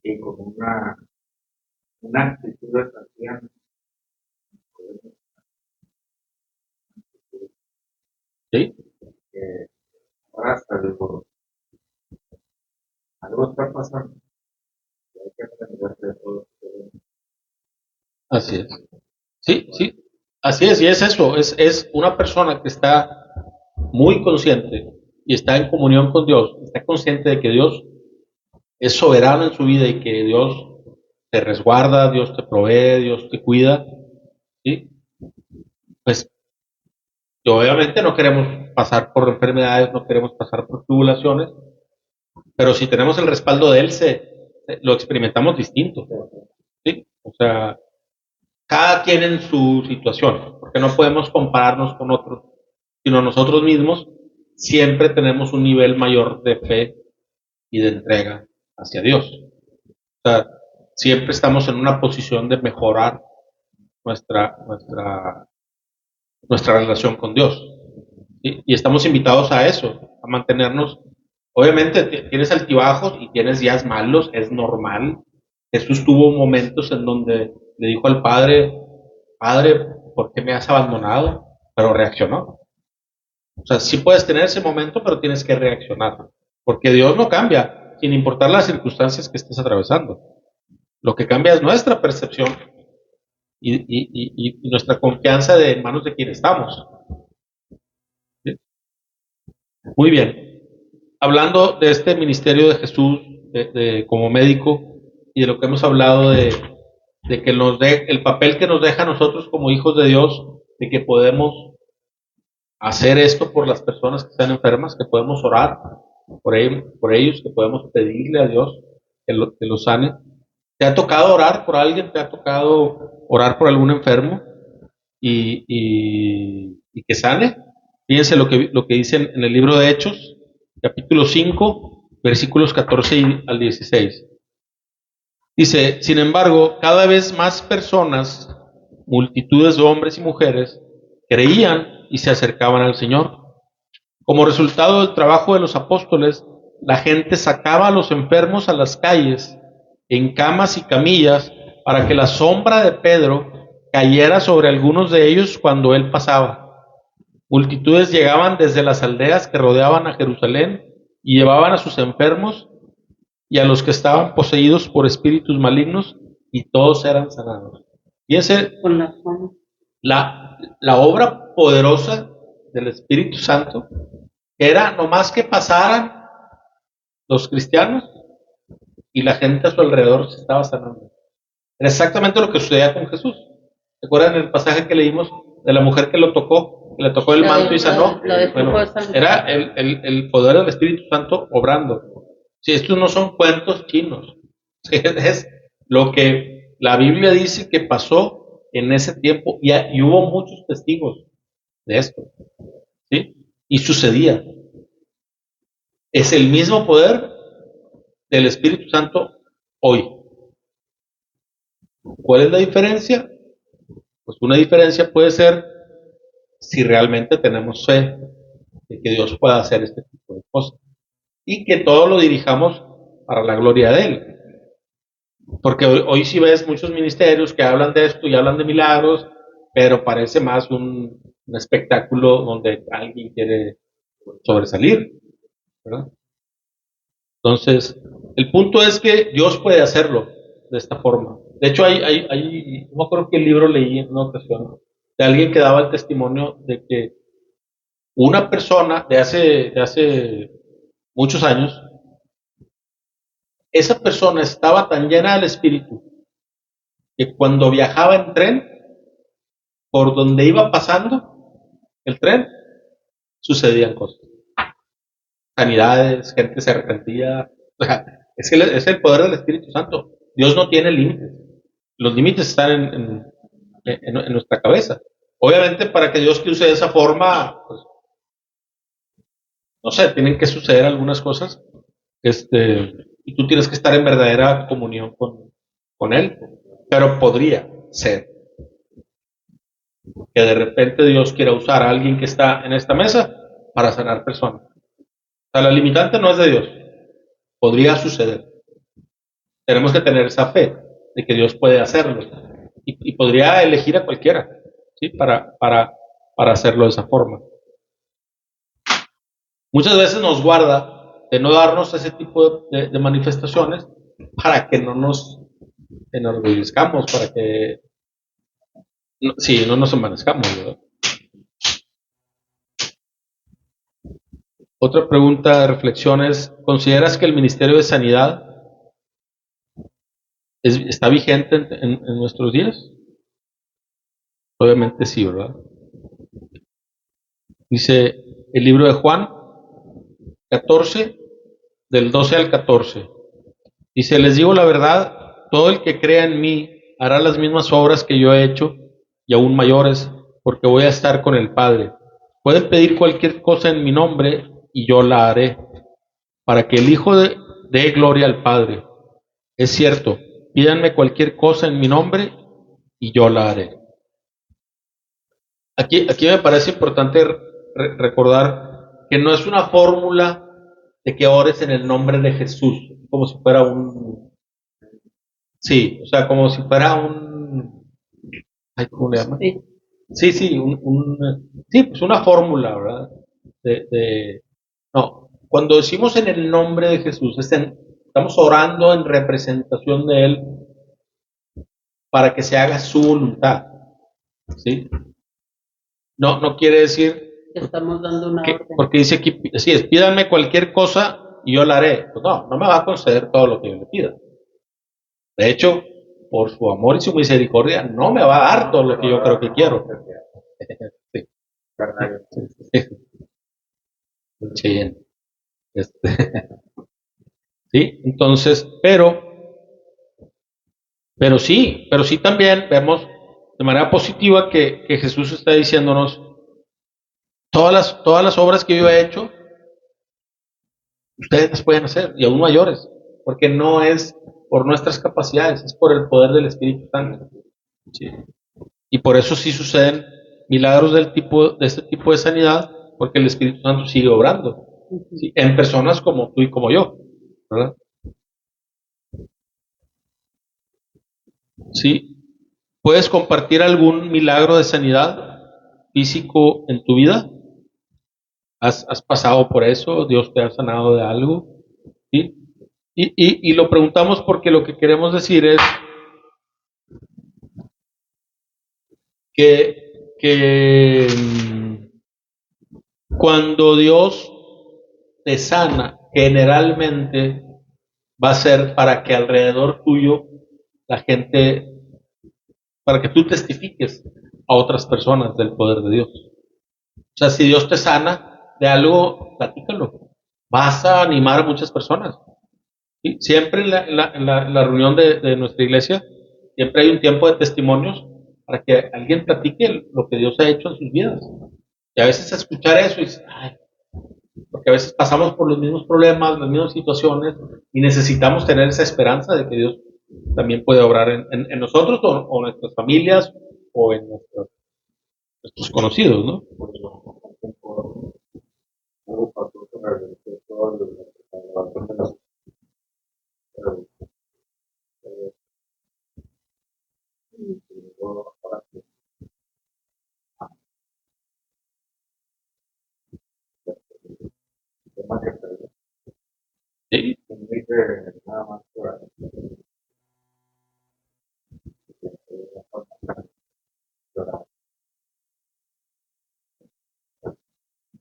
y con una actitud de pasión, ¿Sí? que ahora hasta digo, algo está pasando, y hay que aprender de todo. Así es. Sí, sí. Así es, y es eso. Es una persona que está muy consciente y está en comunión con Dios. Está consciente de que Dios es soberano en su vida y que Dios te resguarda, Dios te provee, Dios te cuida. ¿Sí? Pues obviamente no queremos pasar por enfermedades, no queremos pasar por tribulaciones, pero si tenemos el respaldo de Él, lo experimentamos distinto. ¿Sí? O sea, cada quien en su situación, porque no podemos compararnos con otros, sino nosotros mismos siempre tenemos un nivel mayor de fe y de entrega hacia Dios. O sea, siempre estamos en una posición de mejorar nuestra, nuestra, nuestra relación con Dios. ¿Sí? Y estamos invitados a eso, a mantenernos. Obviamente tienes altibajos y tienes días malos, es normal. Jesús tuvo momentos en donde le dijo al Padre, Padre, ¿por qué me has abandonado? Pero reaccionó. O sea, sí puedes tener ese momento, pero tienes que reaccionar. Porque Dios no cambia, sin importar las circunstancias que estés atravesando. Lo que cambia es nuestra percepción y nuestra confianza de en manos de quien estamos. ¿Sí? Muy bien. Hablando de este ministerio de Jesús como médico y de lo que hemos hablado de que el papel que nos deja a nosotros como hijos de Dios, de que podemos hacer esto por las personas que están enfermas, que podemos orar por ellos, que podemos pedirle a Dios que los sane. ¿Te ha tocado orar por alguien? ¿Te ha tocado orar por algún enfermo y que sane? Fíjense lo que dice en el libro de Hechos, capítulo 5, versículos 14 al 16. Dice, sin embargo, cada vez más personas, multitudes de hombres y mujeres, creían y se acercaban al Señor. Como resultado del trabajo de los apóstoles, la gente sacaba a los enfermos a las calles, en camas y camillas, para que la sombra de Pedro cayera sobre algunos de ellos cuando él pasaba. Multitudes llegaban desde las aldeas que rodeaban a Jerusalén y llevaban a sus enfermos y a los que estaban poseídos por espíritus malignos, y todos eran sanados. Fíjense Con la fama. la obra poderosa del Espíritu Santo, que era nomás que pasaran los cristianos y la gente a su alrededor se estaba sanando. Era exactamente lo que sucedía con Jesús. ¿Se acuerdan el pasaje que leímos de la mujer que lo tocó, que le tocó el manto y sanó? Bueno, era el poder del Espíritu Santo obrando. Si estos no son cuentos chinos, es lo que la Biblia dice que pasó en ese tiempo y hubo muchos testigos de esto. ¿Sí? y sucedía. Es el mismo poder del Espíritu Santo hoy. ¿Cuál es la diferencia? Pues una diferencia puede ser si realmente tenemos fe de que Dios pueda hacer este tipo de cosas y que todo lo dirijamos para la gloria de Él. Porque hoy sí ves muchos ministerios que hablan de esto y hablan de milagros, pero parece más un espectáculo donde alguien quiere sobresalir, ¿verdad? Entonces, el punto es que Dios puede hacerlo de esta forma. De hecho, no me acuerdo qué libro leí en una ocasión de alguien que daba el testimonio de que una persona de hace muchos años, esa persona estaba tan llena del Espíritu que cuando viajaba en tren, por donde iba pasando el tren, sucedían cosas. Sanidades, gente se arrepentía. O sea, es el poder del Espíritu Santo. Dios no tiene límites. Los límites están en nuestra cabeza. Obviamente, para que Dios te use de esa forma, pues, no sé, tienen que suceder algunas cosas. Y tú tienes que estar en verdadera comunión con Él. Pero podría ser que de repente Dios quiera usar a alguien que está en esta mesa para sanar personas. O sea, la limitante no es de Dios. Podría suceder. Tenemos que tener esa fe de que Dios puede hacerlo. Y podría elegir a cualquiera, ¿sí? Para hacerlo de esa forma. Muchas veces nos guarda de no darnos ese tipo de manifestaciones para que no nos enorgullezcamos, para que no nos envanezcamos, ¿verdad? Otra pregunta de reflexión es, ¿consideras que el Ministerio de Sanidad está vigente en nuestros días? Obviamente sí, ¿verdad? Dice el libro de Juan 14, del 12 al 14. Dice, les digo la verdad, todo el que crea en mí hará las mismas obras que yo he hecho y aún mayores, porque voy a estar con el Padre. Pueden pedir cualquier cosa en mi nombre y yo la haré, para que el Hijo dé gloria al Padre. Es cierto, pídanme cualquier cosa en mi nombre y yo la haré. Aquí me parece importante recordar que no es una fórmula de que ores en el nombre de Jesús, como si fuera sí, o sea, como si fuera ¿cómo le llaman? Sí, sí, sí, pues una fórmula, ¿verdad? No, cuando decimos en el nombre de Jesús, estamos orando en representación de Él para que se haga su voluntad, ¿sí? No quiere decir Estamos dando una orden. porque dice aquí, sí, pídanme cualquier cosa y yo la haré. Pues no me va a conceder todo lo que yo le pida. De hecho, por su amor y su misericordia, no me va a dar todo lo que yo creo que quiero. Sí. Sí. Sí, entonces, pero sí también vemos de manera positiva que Jesús está diciéndonos, todas las obras que yo he hecho, ustedes las pueden hacer, y aún mayores, porque no es por nuestras capacidades, es por el poder del Espíritu Santo. ¿Sí? Y por eso sí suceden milagros de este tipo de sanidad, porque el Espíritu Santo sigue obrando, ¿sí? En personas como tú y como yo, ¿verdad? ¿Sí? ¿Puedes compartir algún milagro de sanidad físico en tu vida? ¿Has pasado por eso? ¿Dios te ha sanado de algo? ¿Sí? Y lo preguntamos porque lo que queremos decir es que cuando Dios te sana, generalmente va a ser para que alrededor tuyo la gente, para que tú testifiques a otras personas del poder de Dios. O sea, si Dios te sana de algo, platícalo. Vas a animar a muchas personas. ¿Sí? Siempre en la reunión de nuestra iglesia, siempre hay un tiempo de testimonios para que alguien platique lo que Dios ha hecho en sus vidas. Y a veces escuchar eso y dices, ay, Porque a veces pasamos por los mismos problemas, las mismas situaciones y necesitamos tener esa esperanza de que Dios también puede obrar en nosotros o nuestras familias o en nuestros conocidos, ¿no? Sí,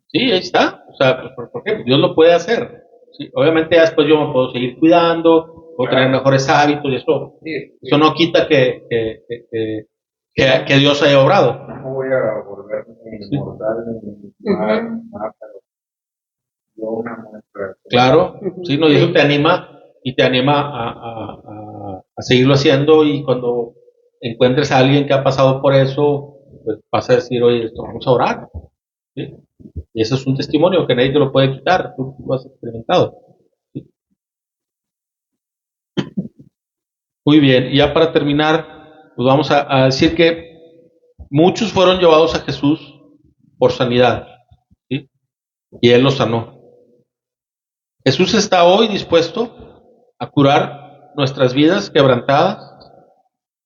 sí, ahí está. O sea, ¿por qué? Dios lo puede hacer. Sí, obviamente ya después yo me puedo seguir cuidando, puedo tener mejores hábitos y eso no quita que Dios haya obrado. No voy a volverme inmortal ni nada, pero yo una muestra. Claro, sí, no, y eso te anima y te anima a seguirlo haciendo y cuando encuentres a alguien que ha pasado por eso, pues vas a decir, oye, esto vamos a orar. ¿Sí? Y eso es un testimonio que nadie te lo puede quitar, tú lo has experimentado. ¿Sí? Muy bien, y ya para terminar, pues vamos a decir que muchos fueron llevados a Jesús por sanidad, ¿sí? Y Él los sanó. Jesús está hoy dispuesto a curar nuestras vidas quebrantadas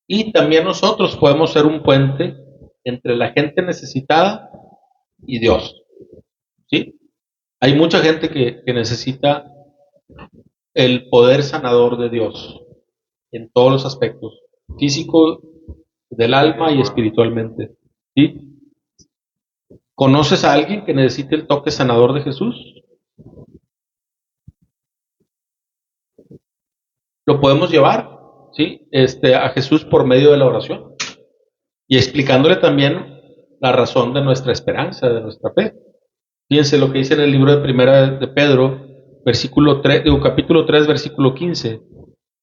y también nosotros podemos ser un puente entre la gente necesitada y Dios. ¿Sí? Hay mucha gente que necesita el poder sanador de Dios en todos los aspectos, físico, del alma y espiritualmente. ¿Sí? ¿Conoces a alguien que necesite el toque sanador de Jesús? Lo podemos llevar, ¿sí? A Jesús por medio de la oración y explicándole también la razón de nuestra esperanza, de nuestra fe. Fíjense lo que dice en el libro de Primera de Pedro, versículo 3, capítulo 3, versículo 15.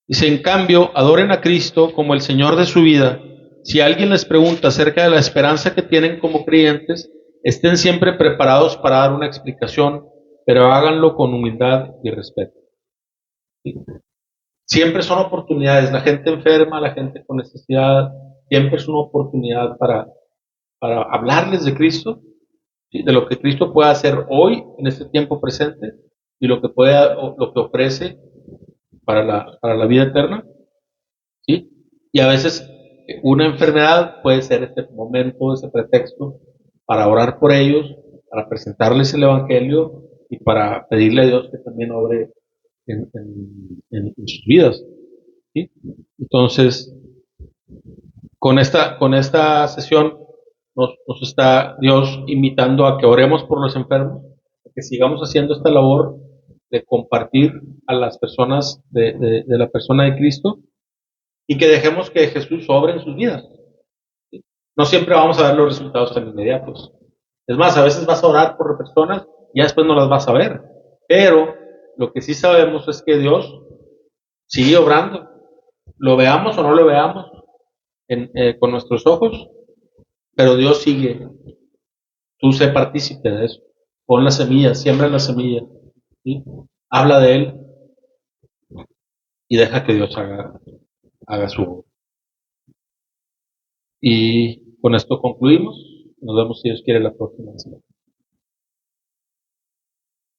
Dice, en cambio, adoren a Cristo como el Señor de su vida. Si alguien les pregunta acerca de la esperanza que tienen como creyentes, estén siempre preparados para dar una explicación, pero háganlo con humildad y respeto. ¿Sí? Siempre son oportunidades. La gente enferma, la gente con necesidad, siempre es una oportunidad para hablarles de Cristo, ¿sí? De lo que Cristo puede hacer hoy, en este tiempo presente, y lo que lo que ofrece para la vida eterna. ¿Sí? Y a veces una enfermedad puede ser ese momento, ese pretexto para orar por ellos, para presentarles el Evangelio y para pedirle a Dios que también obre en sus vidas. ¿Sí? Entonces, con esta sesión nos está Dios invitando a que oremos por los enfermos, a que sigamos haciendo esta labor de compartir a las personas de la persona de Cristo y que dejemos que Jesús obre en sus vidas. ¿Sí? No siempre vamos a ver los resultados tan inmediatos. Es más, a veces vas a orar por personas y ya después no las vas a ver. Pero lo que sí sabemos es que Dios sigue obrando. Lo veamos o no lo veamos con nuestros ojos, pero Dios sigue. Tú sé partícipe de eso. Pon la semilla, siembra la semilla. ¿Sí? Habla de Él y deja que Dios haga su obra. Y con esto concluimos. Nos vemos si Dios quiere la próxima semana.